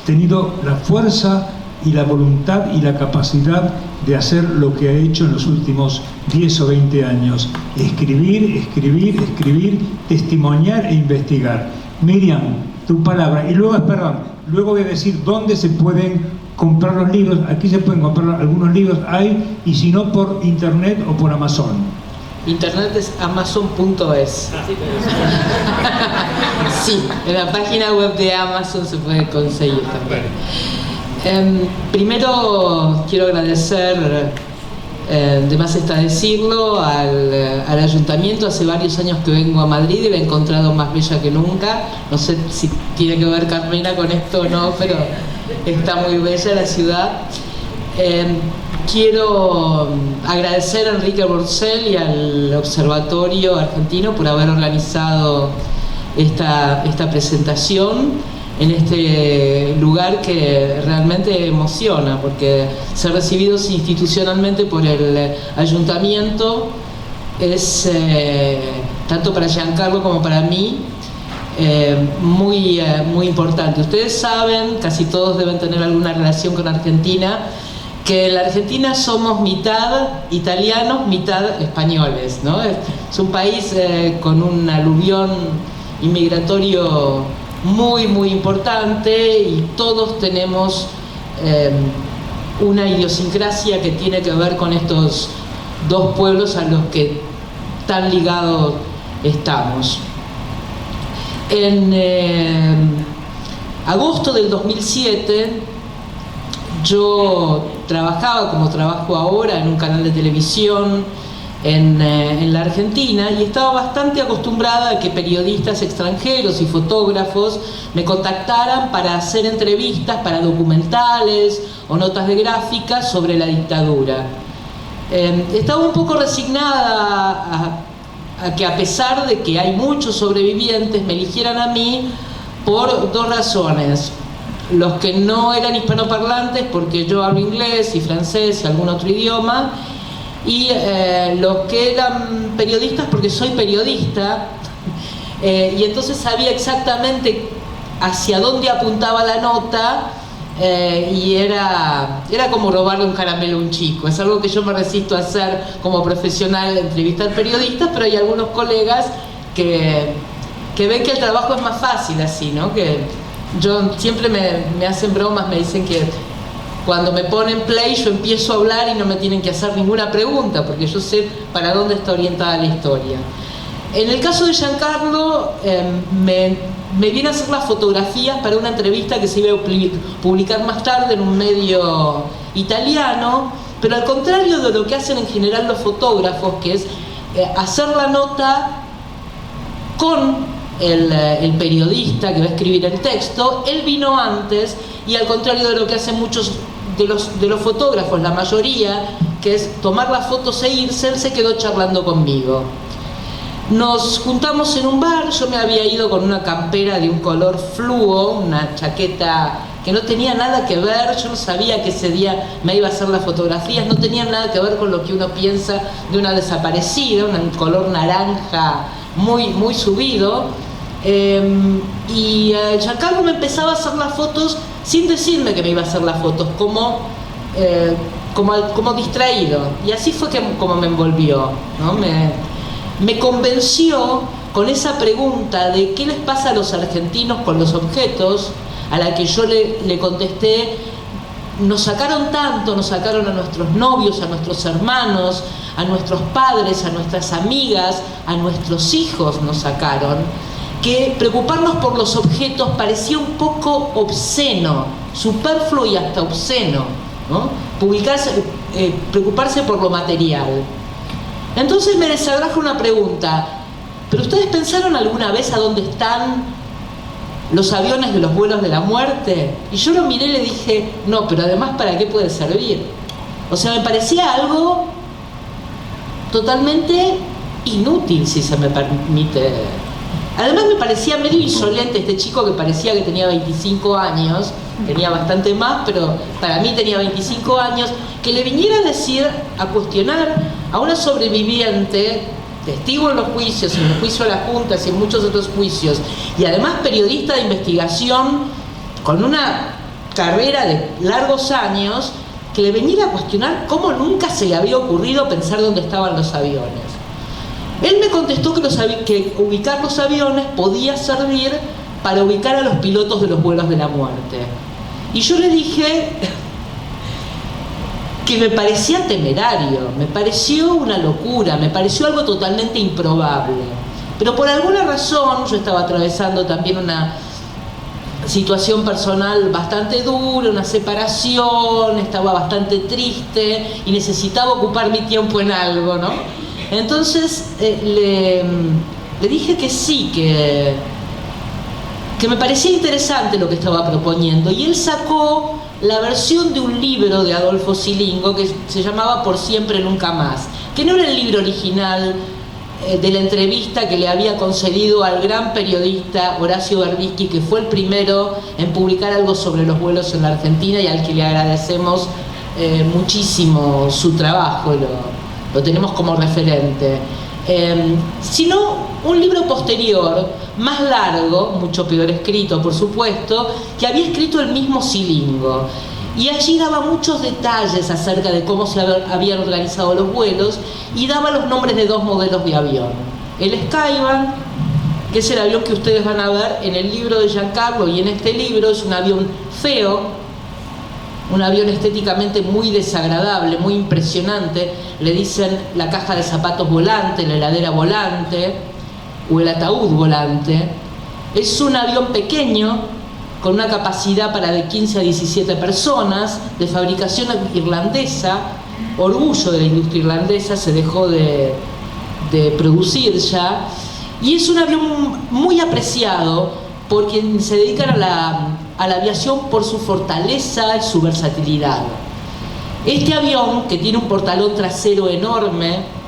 Speaker 2: tenido la fuerza y la voluntad y la capacidad de hacer lo que ha hecho en los últimos 10 o 20 años. Escribir, escribir, escribir, testimoniar e investigar. Miriam, tu palabra. Y luego, luego voy a decir dónde se pueden comprar los libros. Aquí se pueden comprar algunos libros, hay, y si no, por internet o por Amazon.
Speaker 5: Internet es amazon.es. Sí, en la página web de Amazon se puede conseguir también. Primero quiero agradecer, de más está decirlo, al ayuntamiento. Hace varios años que vengo a Madrid y la he encontrado más bella que nunca. No sé si tiene que ver Carmina con esto o no, pero está muy bella la ciudad. Quiero agradecer a Enrique Borcel y al Observatorio Argentino por haber organizado esta presentación en este lugar que realmente emociona, porque ser recibidos institucionalmente por el ayuntamiento es, tanto para Giancarlo como para mí, muy importante. Ustedes saben, casi todos deben tener alguna relación con Argentina, que en la Argentina somos mitad italianos, mitad españoles, ¿no? Es un país con un aluvión inmigratorio muy importante, y todos tenemos una idiosincrasia que tiene que ver con estos dos pueblos a los que tan ligados estamos. En agosto del 2007 yo trabajaba, como trabajo ahora, en un canal de televisión en la Argentina, y estaba bastante acostumbrada a que periodistas extranjeros y fotógrafos me contactaran para hacer entrevistas para documentales o notas de gráficas sobre la dictadura. Estaba un poco resignada a que, a pesar de que hay muchos sobrevivientes, me eligieran a mí por dos razones. Los que no eran hispanoparlantes, porque yo hablo inglés y francés y algún otro idioma, y los que eran periodistas porque soy periodista, y entonces sabía exactamente hacia dónde apuntaba la nota, y era como robarle un caramelo a un chico. Es algo que yo me resisto a hacer como profesional, entrevistar periodistas, pero hay algunos colegas que ven que el trabajo es más fácil así, ¿no? Que yo siempre me hacen bromas, me dicen que cuando me ponen play yo empiezo a hablar y no me tienen que hacer ninguna pregunta, porque yo sé para dónde está orientada la historia. En el caso de Giancarlo, me viene a hacer las fotografías para una entrevista que se iba a publicar más tarde en un medio italiano, pero al contrario de lo que hacen en general los fotógrafos, que es hacer la nota con el periodista que va a escribir el texto, él vino antes, y al contrario de lo que hacen muchos de los fotógrafos, la mayoría, que es tomar las fotos e irse, él se quedó charlando conmigo. Nos juntamos en un bar, yo me había ido con una campera de un color fluo, una chaqueta que no tenía nada que ver, yo no sabía que ese día me iba a hacer las fotografías, no tenían nada que ver con lo que uno piensa de una desaparecida, un color naranja muy subido. Y Giancarlo me empezaba a hacer las fotos sin decirme que me iba a hacer las fotos, como distraído, y así fue como me envolvió, ¿no? Me convenció con esa pregunta de qué les pasa a los argentinos con los objetos, a la que yo le contesté: nos sacaron tanto, nos sacaron a nuestros novios, a nuestros hermanos, a nuestros padres, a nuestras amigas, a nuestros hijos nos sacaron, que preocuparnos por los objetos parecía un poco obsceno, superfluo y hasta obsceno, ¿no? Preocuparse por lo material. Entonces me desagrada una pregunta: ¿pero ustedes pensaron alguna vez a dónde están los aviones de los vuelos de la muerte? Y yo lo miré y le dije, no, pero además, ¿para qué puede servir? O sea, me parecía algo totalmente inútil, si se me permite. Además me parecía medio insolente este chico, que parecía que tenía 25 años, tenía bastante más, pero para mí tenía 25 años, que le viniera a decir, a cuestionar a una sobreviviente, testigo en los juicios, en el juicio de las juntas y en muchos otros juicios, y además periodista de investigación con una carrera de largos años, que le viniera a cuestionar cómo nunca se le había ocurrido pensar dónde estaban los aviones. Él me contestó que ubicar los aviones podía servir para ubicar a los pilotos de los vuelos de la muerte. Y yo le dije que me parecía temerario, me pareció una locura, me pareció algo totalmente improbable. Pero por alguna razón yo estaba atravesando también una situación personal bastante dura, una separación, estaba bastante triste y necesitaba ocupar mi tiempo en algo, ¿no? Entonces le dije que sí, que me parecía interesante lo que estaba proponiendo, y él sacó la versión de un libro de Adolfo Silingo que se llamaba Por siempre nunca más, que no era el libro original de la entrevista que le había concedido al gran periodista Horacio Berbisky, que fue el primero en publicar algo sobre los vuelos en la Argentina y al que le agradecemos muchísimo su trabajo, lo tenemos como referente. Sino un libro posterior, más largo, mucho peor escrito por supuesto, que había escrito el mismo Silingo, y allí daba muchos detalles acerca de cómo se habían organizado los vuelos, y daba los nombres de dos modelos de avión: el Skyvan, que es el avión que ustedes van a ver en el libro de Giancarlo y en este libro. Es un avión feo, un avión estéticamente muy desagradable, muy impresionante. Le dicen la caja de zapatos volante, la heladera volante o el ataúd volante. Es un avión pequeño, con una capacidad para de 15 a 17 personas, de fabricación irlandesa, orgullo de la industria irlandesa, se dejó de producir ya. Y es un avión muy apreciado por quienes se dedican a la aviación por su fortaleza y su versatilidad. Este avión, que tiene un portalón trasero enorme,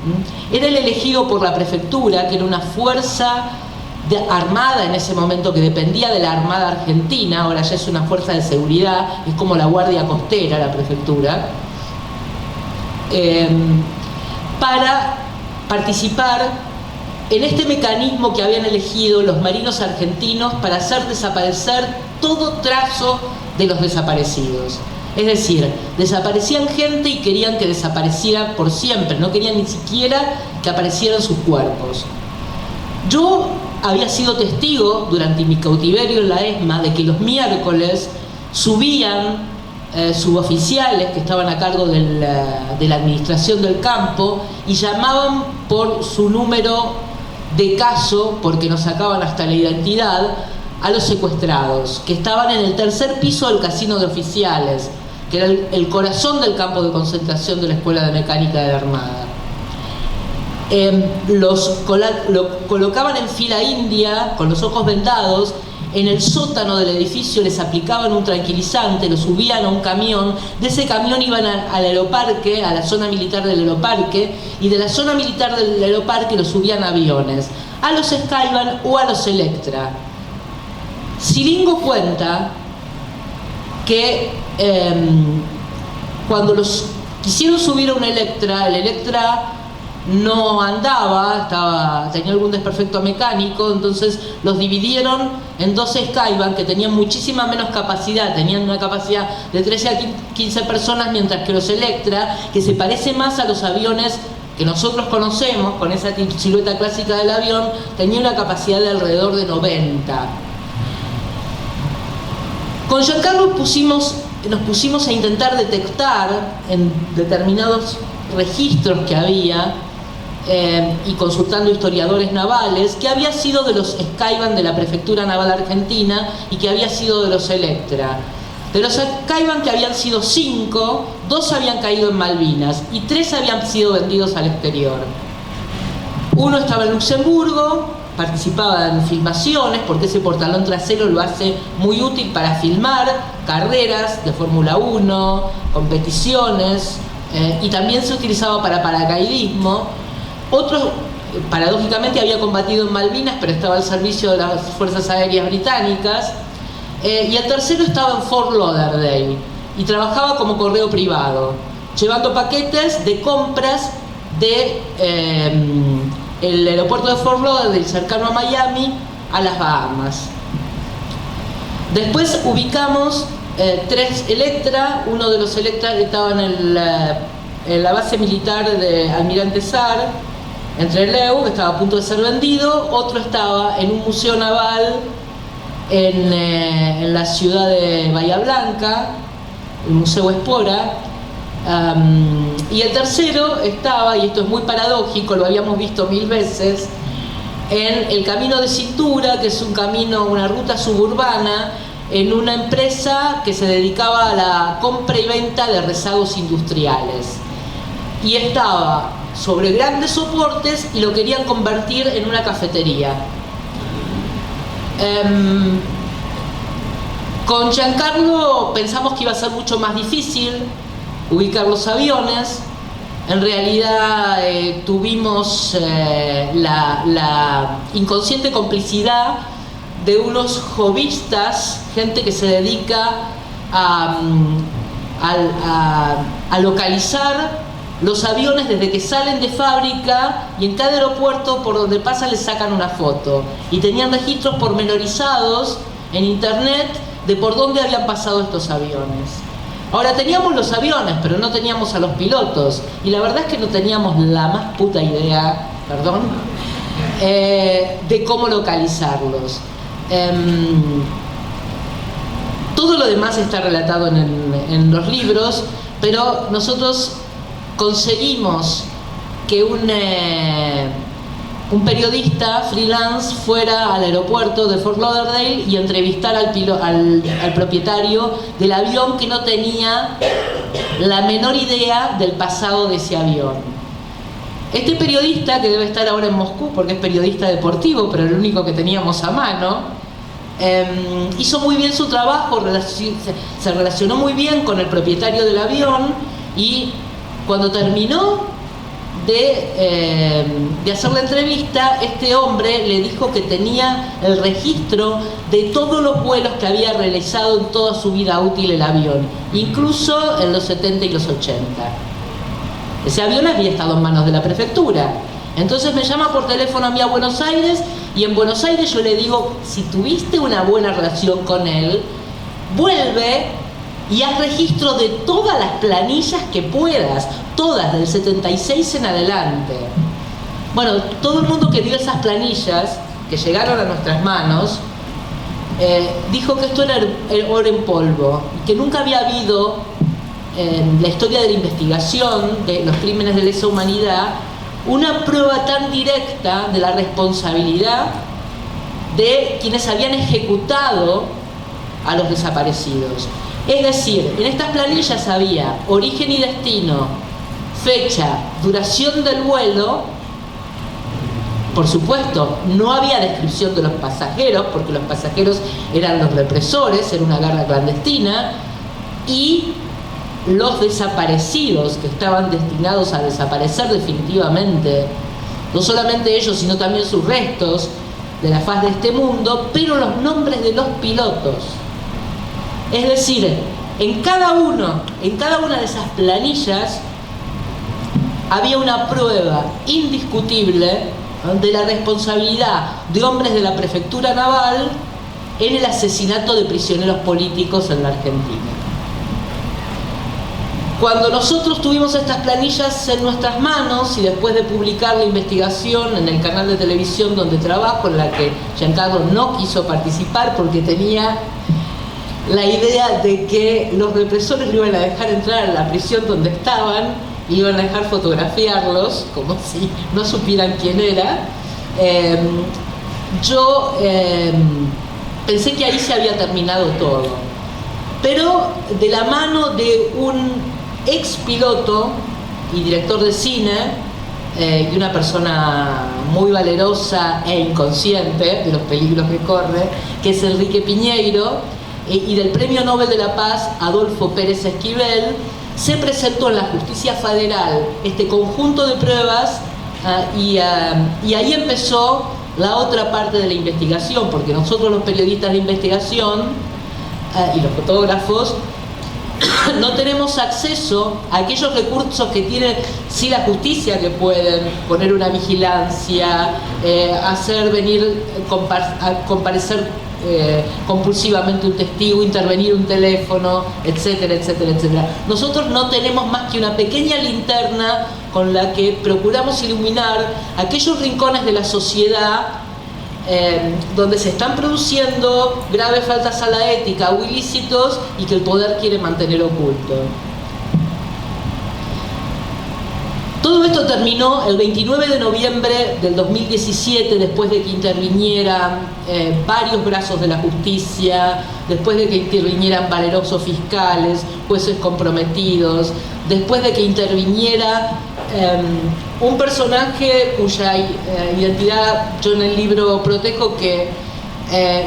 Speaker 5: era el elegido por la prefectura, que era una fuerza armada en ese momento que dependía de la Armada Argentina. Ahora ya es una fuerza de seguridad, es como la Guardia Costera, la prefectura, para participar en este mecanismo que habían elegido los marinos argentinos para hacer desaparecer todo trazo de los desaparecidos. Es decir, desaparecían gente y querían que desapareciera por siempre, no querían ni siquiera que aparecieran sus cuerpos. Yo había sido testigo durante mi cautiverio en la ESMA de que los miércoles subían suboficiales que estaban a cargo de la administración del campo y llamaban por su número de caso, porque nos sacaban hasta la identidad, a los secuestrados, que estaban en el tercer piso del casino de oficiales, que era el corazón del campo de concentración de la Escuela de Mecánica de la Armada. Los colocaban en fila india, con los ojos vendados, en el sótano del edificio, les aplicaban un tranquilizante, los subían a un camión, de ese camión iban al aeroparque, a la zona militar del aeroparque, y de la zona militar del aeroparque los subían a aviones, a los Skyvan o a los Electra. Silingo cuenta que cuando los quisieron subir a un Electra, el Electra no andaba, tenía algún desperfecto mecánico, entonces los dividieron en dos Skyvan que tenían muchísima menos capacidad, tenían una capacidad de 13 a 15 personas, mientras que los Electra, que se parece más a los aviones que nosotros conocemos, con esa silueta clásica del avión, tenía una capacidad de alrededor de 90. Con Giancarlo nos pusimos a intentar detectar en determinados registros que había y consultando historiadores navales, que había sido de los Skyban de la Prefectura Naval Argentina y que había sido de los Electra. De los Skyban, que habían sido 5, 2 habían caído en Malvinas y 3 habían sido vendidos al exterior. Uno estaba en Luxemburgo, participaba en filmaciones, porque ese portalón trasero lo hace muy útil para filmar carreras de Fórmula 1, competiciones, y también se utilizaba para paracaidismo. Otro, paradójicamente, había combatido en Malvinas, pero estaba al servicio de las Fuerzas Aéreas Británicas. Y el tercero estaba en Fort Lauderdale y trabajaba como correo privado, llevando paquetes de compras de el aeropuerto de Fort Lauderdale, cercano a Miami, a las Bahamas. Después ubicamos 3 Electra. Uno de los Electra estaba en la base militar de Almirante Saar, en Trelew, que estaba a punto de ser vendido. Otro estaba en un museo naval en la ciudad de Bahía Blanca, el Museo Espora. Y el tercero estaba, y esto es muy paradójico, lo habíamos visto 1000 veces, en el Camino de Cintura, que es un camino, una ruta suburbana, en una empresa que se dedicaba a la compra y venta de rezagos industriales. Y estaba sobre grandes soportes y lo querían convertir en una cafetería. Con Giancarlo pensamos que iba a ser mucho más difícil ubicar los aviones. En realidad tuvimos la inconsciente complicidad de unos hobbyistas, gente que se dedica a localizar los aviones desde que salen de fábrica, y en cada aeropuerto por donde pasan les sacan una foto, y tenían registros pormenorizados en internet de por dónde habían pasado estos aviones. Ahora, teníamos los aviones, pero no teníamos a los pilotos, y la verdad es que no teníamos la más puta idea, perdón, de cómo localizarlos. Todo lo demás está relatado en los libros, pero nosotros conseguimos que un periodista freelance fuera al aeropuerto de Fort Lauderdale y entrevistar al propietario del avión, que no tenía la menor idea del pasado de ese avión. Este periodista, que debe estar ahora en Moscú porque es periodista deportivo, pero el único que teníamos a mano, hizo muy bien su trabajo, se relacionó muy bien con el propietario del avión, y cuando terminó de hacer la entrevista, este hombre le dijo que tenía el registro de todos los vuelos que había realizado en toda su vida útil el avión, incluso en los 70 y los 80. Ese avión había estado en manos de la prefectura. Entonces me llama por teléfono a mí a Buenos Aires, y en Buenos Aires yo le digo: si tuviste una buena relación con él, vuelve y haz registro de todas las planillas que puedas, todas, del 76 en adelante. Bueno, todo el mundo que vio esas planillas, que llegaron a nuestras manos, dijo que esto era oro en polvo, que nunca había habido en la historia de la investigación de los crímenes de lesa humanidad una prueba tan directa de la responsabilidad de quienes habían ejecutado a los desaparecidos. Es decir, en estas planillas había origen y destino, fecha, duración del vuelo. Por supuesto, no había descripción de los pasajeros, porque los pasajeros eran los represores, era una guerra clandestina, y los desaparecidos, que estaban destinados a desaparecer definitivamente, no solamente ellos, sino también sus restos de la faz de este mundo, pero los nombres de los pilotos. Es decir, en cada una de esas planillas había una prueba indiscutible de la responsabilidad de hombres de la prefectura naval en el asesinato de prisioneros políticos en la Argentina. Cuando nosotros tuvimos estas planillas en nuestras manos, y después de publicar la investigación en el canal de televisión donde trabajo, en la que Giancarlo no quiso participar porque tenía la idea de que los represores lo iban a dejar entrar a la prisión donde estaban, iban a dejar fotografiarlos, como si no supieran quién era. Yo pensé que ahí se había terminado todo, pero de la mano de un ex piloto y director de cine, y una persona muy valerosa e inconsciente de los peligros que corre, que es Enrique Piñeiro, y del Premio Nobel de la Paz Adolfo Pérez Esquivel, se presentó en la Justicia Federal este conjunto de pruebas, y ahí empezó la otra parte de la investigación, porque nosotros los periodistas de investigación y los fotógrafos no tenemos acceso a aquellos recursos que tiene sí la justicia, que pueden poner una vigilancia, hacer venir, comparecer compulsivamente un testigo, intervenir un teléfono, etcétera, etcétera, etcétera. Nosotros no tenemos más que una pequeña linterna con la que procuramos iluminar aquellos rincones de la sociedad donde se están produciendo graves faltas a la ética o ilícitos y que el poder quiere mantener oculto. Todo esto terminó el 29 de noviembre del 2017, después de que intervinieran varios brazos de la justicia, después de que intervinieran valerosos fiscales, jueces comprometidos, después de que interviniera un personaje cuya identidad yo en el libro protejo, que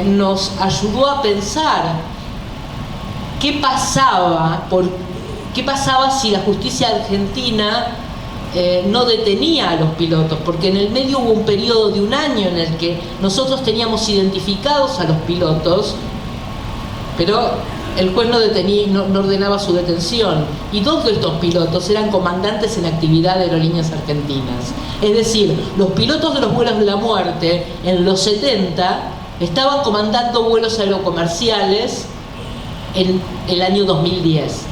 Speaker 5: nos ayudó a pensar qué pasaba si la justicia argentina no detenía a los pilotos, porque en el medio hubo un periodo de un año en el que nosotros teníamos identificados a los pilotos, pero el juez no ordenaba su detención, y dos de estos pilotos eran comandantes en actividad de Aerolíneas Argentinas. Es decir, los pilotos de los vuelos de la muerte en los 70 estaban comandando vuelos aerocomerciales en el año 2010.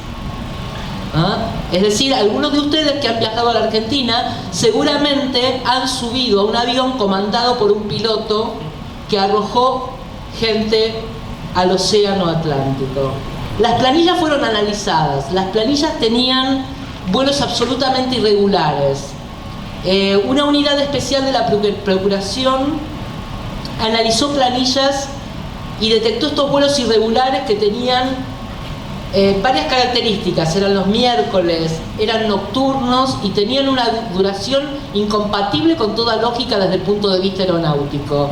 Speaker 5: Es decir, algunos de ustedes que han viajado a la Argentina seguramente han subido a un avión comandado por un piloto que arrojó gente al océano Atlántico. Las planillas fueron analizadas. Las planillas tenían vuelos absolutamente irregulares. Una unidad especial de la Procuración analizó planillas y detectó estos vuelos irregulares que tenían varias características. Eran los miércoles, eran nocturnos y tenían una duración incompatible con toda lógica desde el punto de vista aeronáutico,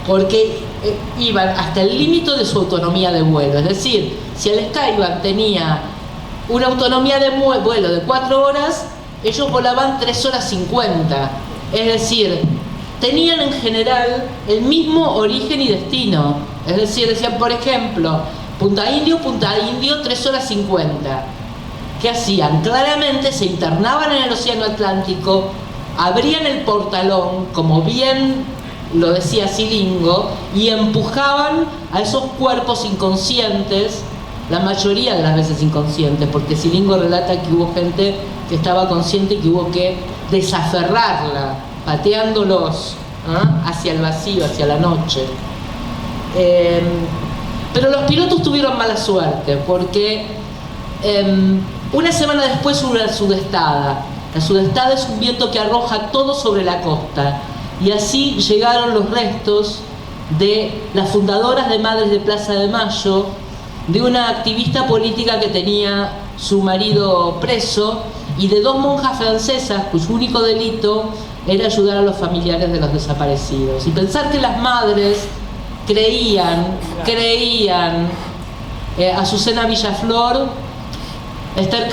Speaker 5: porque iban hasta el límite de su autonomía de vuelo. Es decir, si el Skybank tenía una autonomía de vuelo de 4 horas, ellos volaban 3 horas 50. Es decir, tenían en general el mismo origen y destino. Es decir, decían, por ejemplo, Punta Indio, 3 horas 50. ¿Qué hacían? Claramente se internaban en el océano Atlántico, abrían el portalón, como bien lo decía Silingo, y empujaban a esos cuerpos inconscientes, la mayoría de las veces inconscientes, porque Silingo relata que hubo gente que estaba consciente y que hubo que desaferrarla, pateándolos hacia el vacío, hacia la noche. Pero los pilotos tuvieron mala suerte, porque una semana después hubo la sudestada. La sudestada es un viento que arroja todo sobre la costa, y así llegaron los restos de las fundadoras de Madres de Plaza de Mayo, de una activista política que tenía su marido preso, y de 2 monjas francesas cuyo único delito era ayudar a los familiares de los desaparecidos. Y pensar que las madres creían Azucena Villaflor, Esther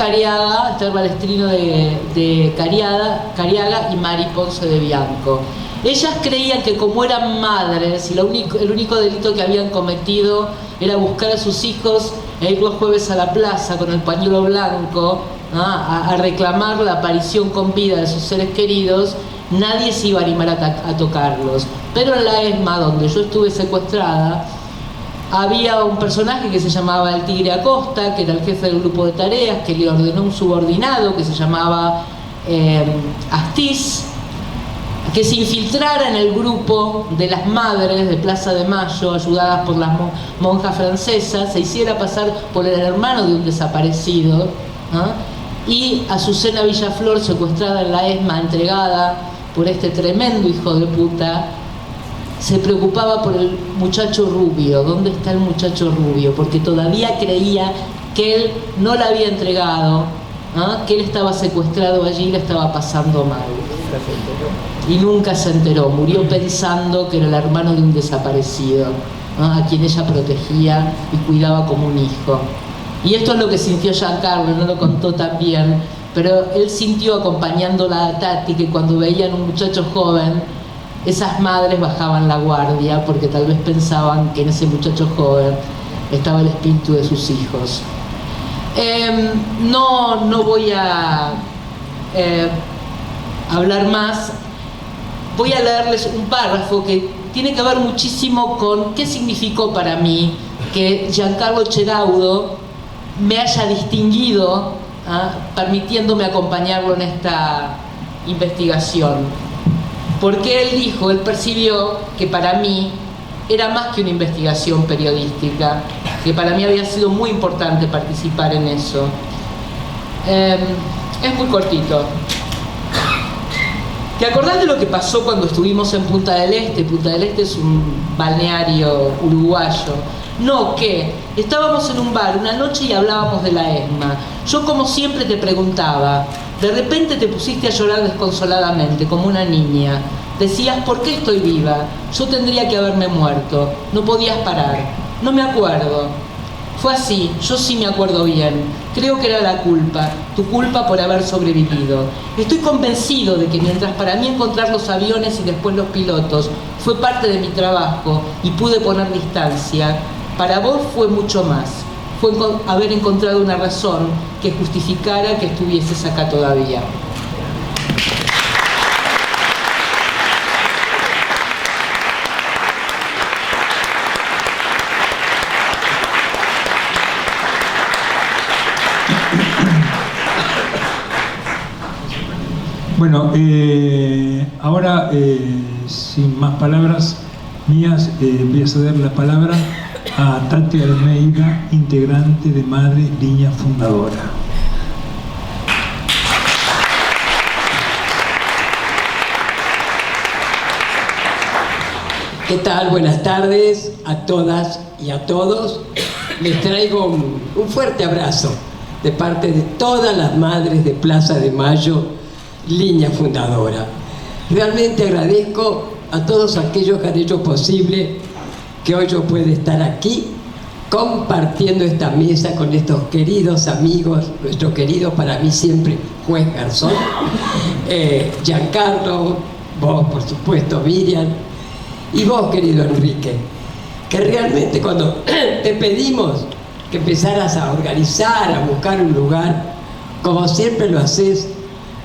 Speaker 5: Balestrino de Cariaga y Mari Ponce de Bianco. Ellas creían que como eran madres y el único delito que habían cometido era buscar a sus hijos e ir los jueves a la plaza con el pañuelo blanco a reclamar la aparición con vida de sus seres queridos, nadie se iba a animar a tocarlos. Pero en la ESMA, donde yo estuve secuestrada, había un personaje que se llamaba el Tigre Acosta, que era el jefe del grupo de tareas, que le ordenó un subordinado que se llamaba Astiz, que se infiltrara en el grupo de las madres de Plaza de Mayo, ayudadas por las monjas francesas, se hiciera pasar por el hermano de un desaparecido, y Azucena Villaflor, secuestrada en la ESMA, entregada por este tremendo hijo de puta, se preocupaba por el muchacho rubio. ¿Dónde está el muchacho rubio? Porque todavía creía que él no la había entregado, que él estaba secuestrado allí y le estaba pasando mal. Y nunca se enteró. Murió pensando que era el hermano de un desaparecido, a quien ella protegía y cuidaba como un hijo. Y esto es lo que sintió Giancarlo, no lo contó tan bien, pero él sintió, acompañándola a Tati, que cuando veían un muchacho joven, esas madres bajaban la guardia porque tal vez pensaban que en ese muchacho joven estaba el espíritu de sus hijos. No voy a hablar más. Voy a leerles un párrafo que tiene que ver muchísimo con qué significó para mí que Giancarlo Ceraudo me haya distinguido, permitiéndome acompañarlo en esta investigación. Porque él dijo, él percibió que para mí era más que una investigación periodística, que para mí había sido muy importante participar en eso. Es muy cortito. ¿Te acordás de lo que pasó cuando estuvimos en Punta del Este? Punta del Este es un balneario uruguayo. No, ¿qué? Estábamos en un bar una noche y hablábamos de la ESMA. Yo, como siempre, te preguntaba. De repente te pusiste a llorar desconsoladamente, como una niña. Decías, ¿por qué estoy viva? Yo tendría que haberme muerto. No podías parar. No me acuerdo. Fue así, yo sí me acuerdo bien. Creo que era la culpa, tu culpa por haber sobrevivido. Estoy convencido de que mientras para mí encontrar los aviones y después los pilotos fue parte de mi trabajo y pude poner distancia, para vos fue mucho más. Fue haber encontrado una razón que justificara que estuvieses acá todavía.
Speaker 2: Bueno, ahora, sin más palabras mías, voy a ceder la palabra a Tati Almeida, integrante de Madre Línea Fundadora.
Speaker 6: ¿Qué tal? Buenas tardes a todas y a todos. Les traigo un fuerte abrazo de parte de todas las madres de Plaza de Mayo, Línea Fundadora. Realmente agradezco a todos aquellos que han hecho posible que hoy yo pueda estar aquí compartiendo esta mesa con estos queridos amigos, nuestro querido para mí siempre juez Garzón, Giancarlo, vos por supuesto Miriam, y vos querido Enrique, que realmente cuando te pedimos que empezaras a organizar, a buscar un lugar, como siempre lo haces,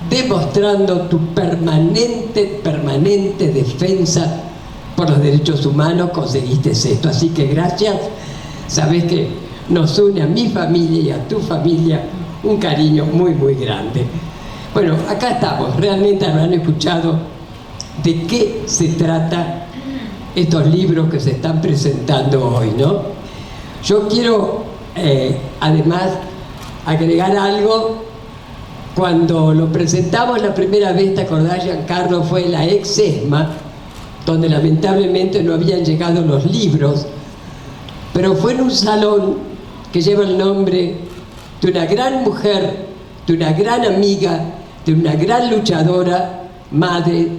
Speaker 6: demostrando tu permanente defensa por los derechos humanos, conseguiste esto. Así que gracias. Sabés que nos une a mi familia y a tu familia un cariño muy, muy grande. Bueno, acá estamos. Realmente habrán escuchado de qué se trata estos libros que se están presentando hoy, ¿no? Yo quiero, además, agregar algo. Cuando lo presentamos la primera vez, ¿te acordás, Giancarlo? Fue la ex ESMA, donde lamentablemente no habían llegado los libros, pero fue en un salón que lleva el nombre de una gran mujer, de una gran amiga, de una gran luchadora, madre,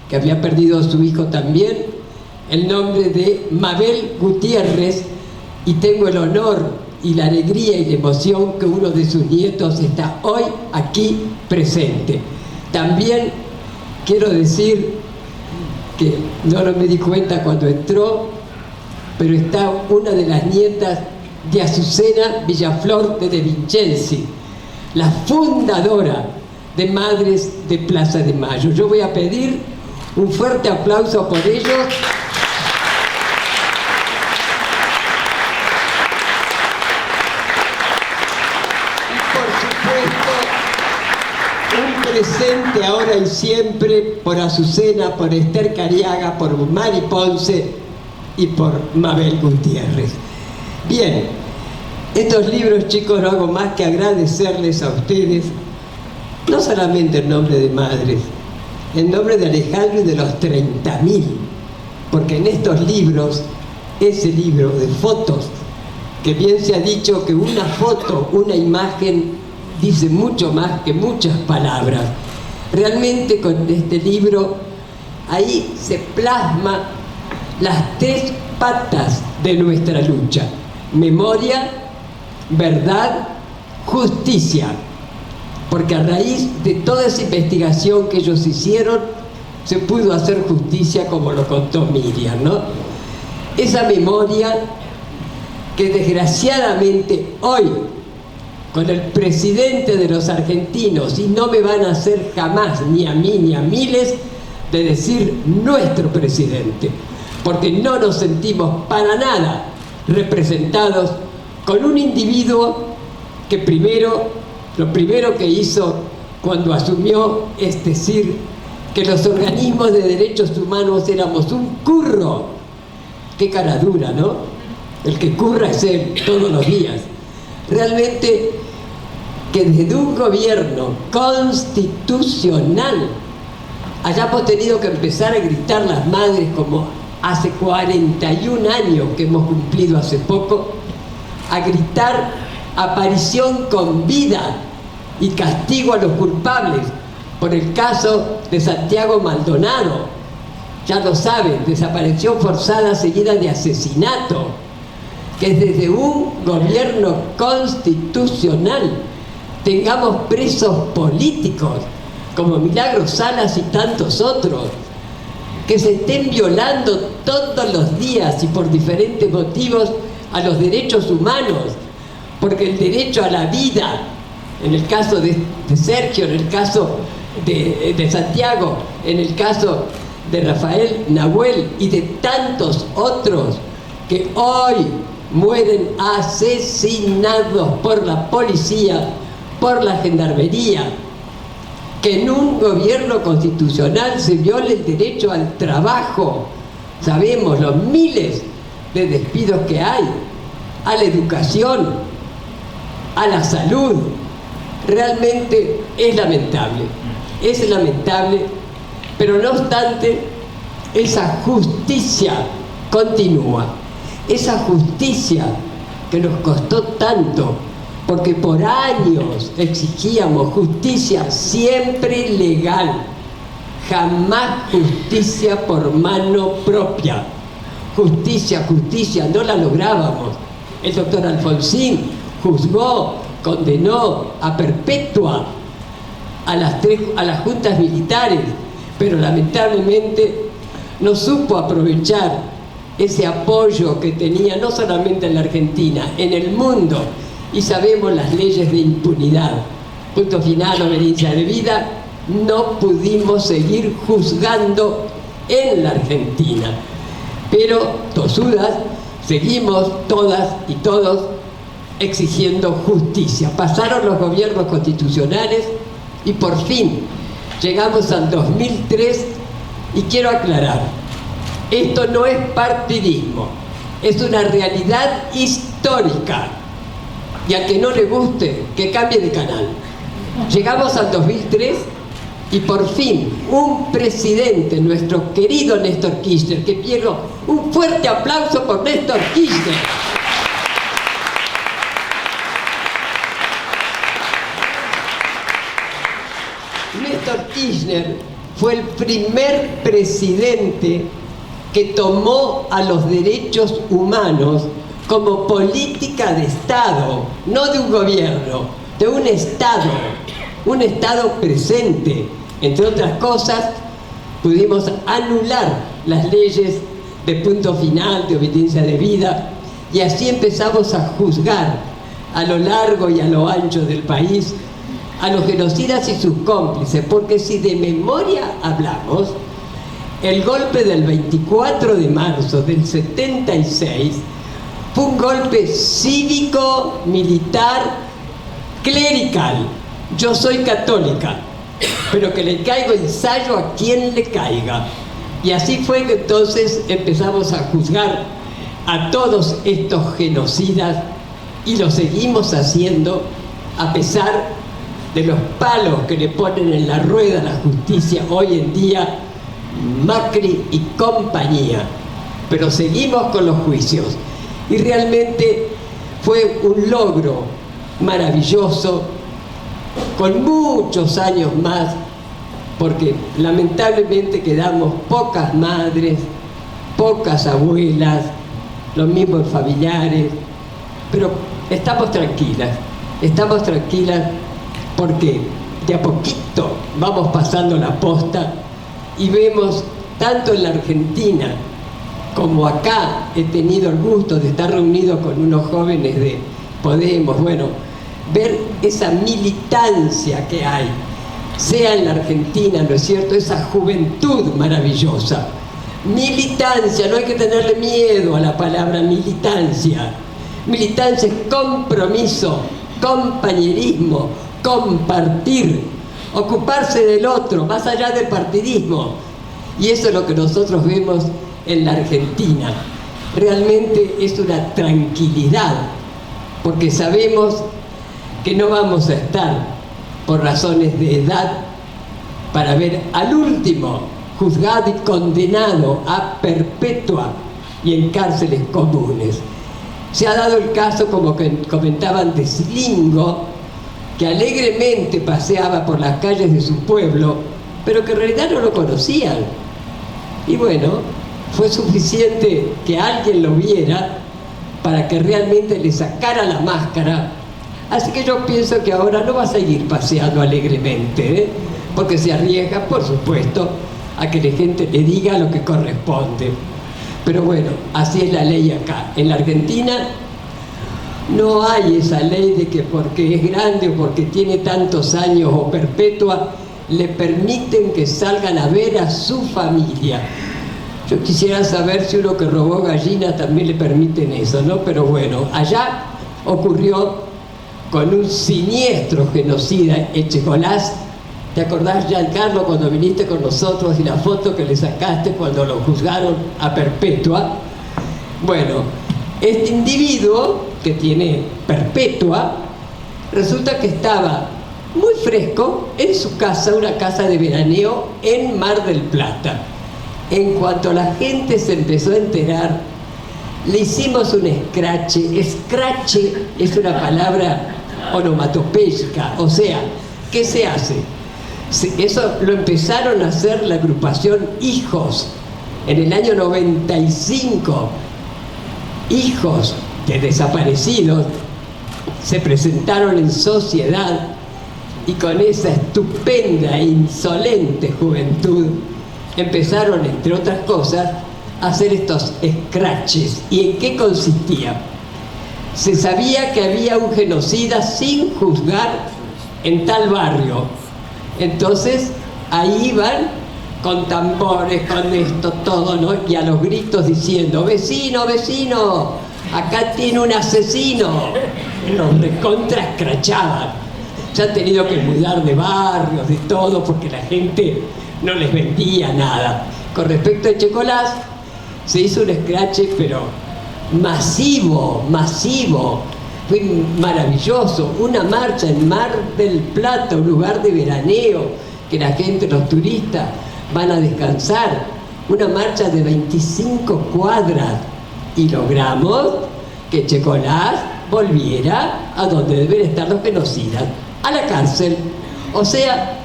Speaker 6: que había perdido a su hijo también, el nombre de Mabel Gutiérrez, y tengo el honor y la alegría y la emoción que uno de sus nietos está hoy aquí presente. También quiero decir que no me di cuenta cuando entró, pero está una de las nietas de Azucena Villaflor de Vincenzi, la fundadora de Madres de Plaza de Mayo. Yo voy a pedir un fuerte aplauso por ellos. Presente ahora y siempre por Azucena, por Esther Cariaga, por Mari Ponce y por Mabel Gutiérrez. Bien, estos libros, chicos, no hago más que agradecerles a ustedes no solamente en nombre de madres, en nombre de Alejandro y de los 30.000, porque en estos libros, ese libro de fotos, que bien se ha dicho que una foto, una imagen, dice mucho más que muchas palabras. Realmente con este libro, ahí se plasma las 3 patas de nuestra lucha: memoria, verdad, justicia. Porque a raíz de toda esa investigación que ellos hicieron, se pudo hacer justicia, como lo contó Miriam, ¿no? Esa memoria que desgraciadamente hoy, con el presidente de los argentinos, y no me van a hacer jamás, ni a mí ni a miles, de decir nuestro presidente, porque no nos sentimos para nada representados con un individuo que lo primero que hizo cuando asumió es decir que los organismos de derechos humanos éramos un curro. Qué cara dura, ¿no? El que curra es él todos los días. Realmente que desde un gobierno constitucional hayamos tenido que empezar a gritar las madres, como hace 41 años que hemos cumplido hace poco, a gritar aparición con vida y castigo a los culpables, por el caso de Santiago Maldonado. Ya lo saben, desaparición forzada seguida de asesinato, que desde un gobierno constitucional tengamos presos políticos como Milagro Salas y tantos otros, que se estén violando todos los días y por diferentes motivos a los derechos humanos, porque el derecho a la vida, en el caso de Sergio, en el caso de Santiago, en el caso de Rafael Nahuel y de tantos otros que hoy mueren asesinados por la policía, por la gendarmería, que en un gobierno constitucional se viole el derecho al trabajo. Sabemos los miles de despidos que hay, a la educación, a la salud. Realmente es lamentable, pero no obstante, esa justicia continúa, esa justicia que nos costó tanto, porque por años exigíamos justicia siempre legal, jamás justicia por mano propia. Justicia, no la lográbamos. El doctor Alfonsín juzgó, condenó a perpetua a las juntas militares, pero lamentablemente no supo aprovechar ese apoyo que tenía no solamente en la Argentina, en el mundo, y sabemos las leyes de impunidad. Punto final, obediencia de vida, no pudimos seguir juzgando en la Argentina, pero tosudas seguimos todas y todos exigiendo justicia. Pasaron los gobiernos constitucionales y por fin llegamos al 2003, y quiero aclarar, esto no es partidismo, es una realidad histórica, y al que no le guste, que cambie de canal. Llegamos al 2003 y por fin un presidente, nuestro querido Néstor Kirchner, que quiero un fuerte aplauso por Néstor Kirchner. Néstor Kirchner fue el primer presidente que tomó a los derechos humanos como política de Estado, no de un gobierno, de un Estado presente. Entre otras cosas, pudimos anular las leyes de punto final, de obediencia de vida, y así empezamos a juzgar a lo largo y a lo ancho del país a los genocidas y sus cómplices, porque si de memoria hablamos, el golpe del 24 de marzo del 76 fue un golpe cívico, militar, clerical. Yo soy católica, pero que le caiga ensayo a quien le caiga. Y así fue que entonces empezamos a juzgar a todos estos genocidas, y lo seguimos haciendo a pesar de los palos que le ponen en la rueda a la justicia hoy en día Macri y compañía. Pero seguimos con los juicios. Y realmente fue un logro maravilloso, con muchos años más, porque lamentablemente quedamos pocas madres, pocas abuelas, los mismos familiares, pero estamos tranquilas porque de a poquito vamos pasando la posta y vemos tanto en la Argentina como acá. He tenido el gusto de estar reunido con unos jóvenes de Podemos, bueno, ver esa militancia que hay, sea en la Argentina, ¿no es cierto?, esa juventud maravillosa. Militancia, no hay que tenerle miedo a la palabra militancia. Militancia es compromiso, compañerismo, compartir, ocuparse del otro, más allá del partidismo. Y eso es lo que nosotros vemos en la Argentina. Realmente es una tranquilidad, porque sabemos que no vamos a estar por razones de edad para ver al último juzgado y condenado a perpetua y en cárceles comunes. Se ha dado el caso, como que comentaban, de Slingo, que alegremente paseaba por las calles de su pueblo, pero que en realidad no lo conocían. Y bueno, fue suficiente que alguien lo viera para que realmente le sacara la máscara. Así que yo pienso que ahora no va a seguir paseando alegremente, porque se arriesga, por supuesto, a que la gente le diga lo que corresponde. Pero bueno, así es la ley acá. En la Argentina no hay esa ley de que porque es grande o porque tiene tantos años o perpetua le permiten que salgan a ver a su familia. Yo quisiera saber si uno que robó gallinas también le permiten eso, ¿no? Pero bueno, allá ocurrió con un siniestro genocida, Echecolás. ¿Te acordás, Giancarlo, cuando viniste con nosotros y la foto que le sacaste cuando lo juzgaron a perpetua? Bueno, este individuo que tiene perpetua, resulta que estaba muy fresco en su casa, una casa de veraneo en Mar del Plata. En cuanto la gente se empezó a enterar, le hicimos un escrache. Escrache es una palabra onomatopéyica, o sea, ¿qué se hace? Eso lo empezaron a hacer la agrupación Hijos en el año 95. Hijos de desaparecidos se presentaron en sociedad y con esa estupenda e insolente juventud empezaron, entre otras cosas, a hacer estos escraches. ¿Y en qué consistía? Se sabía que había un genocida sin juzgar en tal barrio. Entonces, ahí iban con tambores, con esto, todo, ¿no? Y a los gritos diciendo: vecino, vecino, acá tiene un asesino. Los recontra escrachaban. Se han tenido que mudar de barrios, de todo, porque la gente no les vendía nada. Con respecto a Echecolás, se hizo un escrache, pero masivo, masivo. Fue maravilloso. Una marcha en Mar del Plata, un lugar de veraneo, que la gente, los turistas, van a descansar. Una marcha de 25 cuadras. Y logramos que Echecolás volviera a donde deben estar los genocidas, a la cárcel. O sea,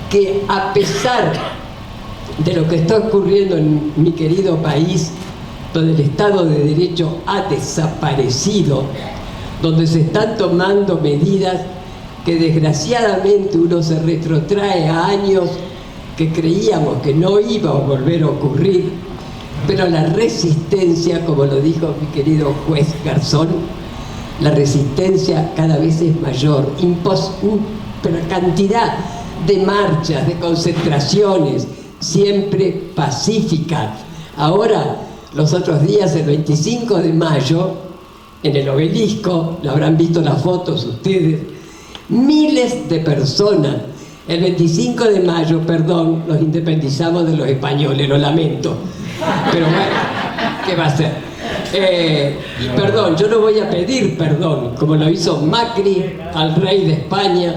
Speaker 6: que a pesar de lo que está ocurriendo en mi querido país, donde el Estado de Derecho ha desaparecido, donde se están tomando medidas que desgraciadamente uno se retrotrae a años que creíamos que no iba a volver a ocurrir, pero la resistencia, como lo dijo mi querido juez Garzón, la resistencia cada vez es mayor, pero cantidad de marchas, de concentraciones, siempre pacíficas. Ahora, los otros días, el 25 de mayo, en el obelisco, lo habrán visto las fotos ustedes, miles de personas. El 25 de mayo, perdón, nos independizamos de los españoles, lo lamento. Pero bueno, ¿qué va a ser? Y perdón, yo no voy a pedir perdón, como lo hizo Macri al rey de España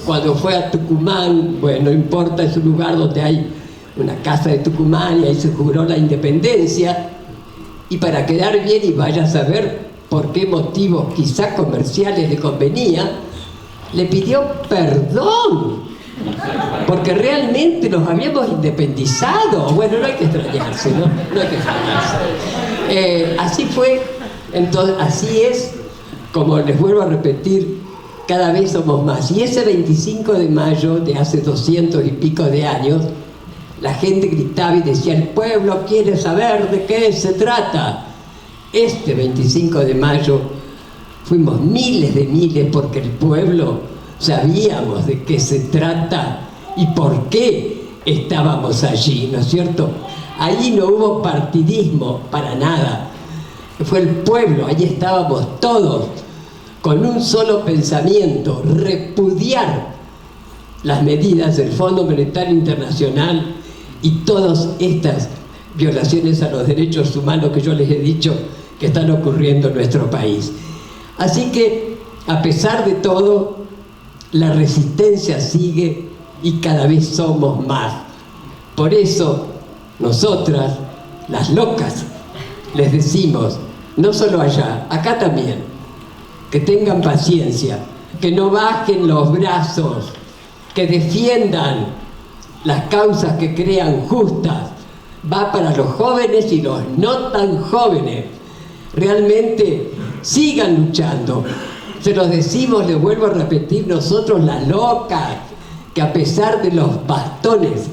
Speaker 6: cuando fue a Tucumán. Bueno, no importa, es un lugar donde hay una casa de Tucumán y ahí se juró la independencia. Y para quedar bien, y vaya a saber por qué motivos quizás comerciales le convenía, le pidió perdón, porque realmente nos habíamos independizado. Bueno, no hay que extrañarse, ¿no? No hay que extrañarse. Así fue, entonces, así es, como les vuelvo a repetir, cada vez somos más. Y ese 25 de mayo de hace 200 y pico de años, la gente gritaba y decía: el pueblo quiere saber de qué se trata. Este 25 de mayo fuimos miles de miles, porque el pueblo sabíamos de qué se trata y por qué estábamos allí, ¿no es cierto? Allí no hubo partidismo para nada. Fue el pueblo, allí estábamos todos con un solo pensamiento: repudiar las medidas del Fondo Monetario Internacional y todas estas violaciones a los derechos humanos que yo les he dicho que están ocurriendo en nuestro país. Así que, a pesar de todo, la resistencia sigue y cada vez somos más. Por eso, nosotras, las locas, les decimos, no solo allá, acá también, que tengan paciencia, que no bajen los brazos, que defiendan las causas que crean justas. Va para los jóvenes y los no tan jóvenes. Realmente sigan luchando. Se los decimos, les vuelvo a repetir, nosotros las locas, que a pesar de los bastones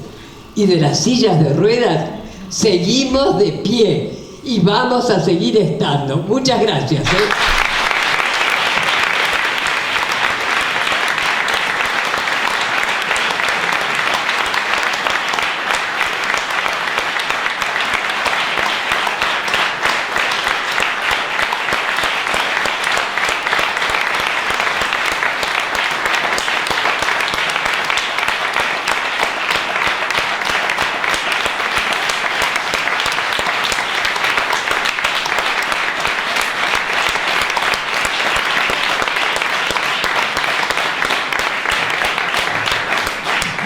Speaker 6: y de las sillas de ruedas, seguimos de pie y vamos a seguir estando. Muchas gracias.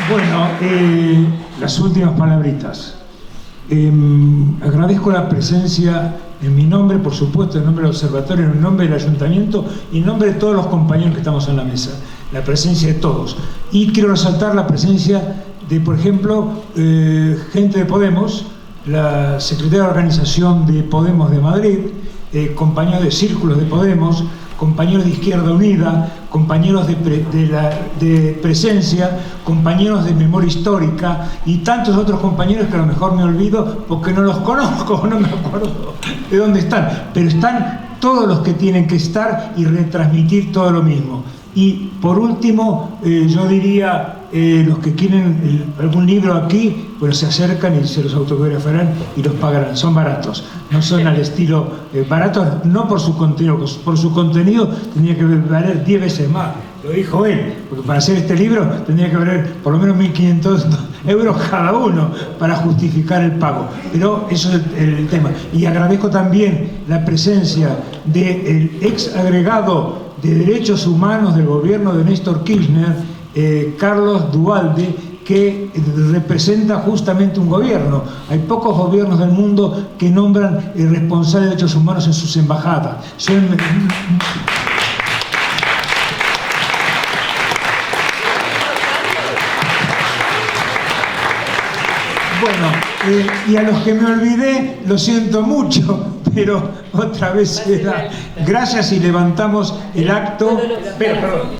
Speaker 2: Bueno, las últimas palabritas. Agradezco la presencia en mi nombre, por supuesto, en nombre del observatorio, en nombre del ayuntamiento y en nombre de todos los compañeros que estamos en la mesa. La presencia de todos. Y quiero resaltar la presencia de, por ejemplo, gente de Podemos, la secretaria de organización de Podemos de Madrid, compañeros de círculos de Podemos, compañeros de Izquierda Unida, compañeros de Presencia, compañeros de Memoria Histórica y tantos otros compañeros que a lo mejor me olvido porque no los conozco, no me acuerdo de dónde están, pero están todos los que tienen que estar y retransmitir todo lo mismo. Y por último, yo diría, los que quieren algún libro aquí, pues se acercan y se los autografarán y los pagarán. Son baratos, no son al estilo baratos, no por su contenido, por su contenido tendría que valer 10 veces más, lo dijo él, porque para hacer este libro tendría que valer por lo menos 1.500 euros cada uno para justificar el pago. Pero eso es el tema. Y agradezco también la presencia del ex agregado de Derechos Humanos del gobierno de Néstor Kirchner, Carlos Duhalde, que representa justamente un gobierno. Hay pocos gobiernos del mundo que nombran responsables de derechos humanos en sus embajadas. Bueno, y a los que me olvidé, lo siento mucho, pero otra vez será. Gracias y levantamos el acto. Perdón.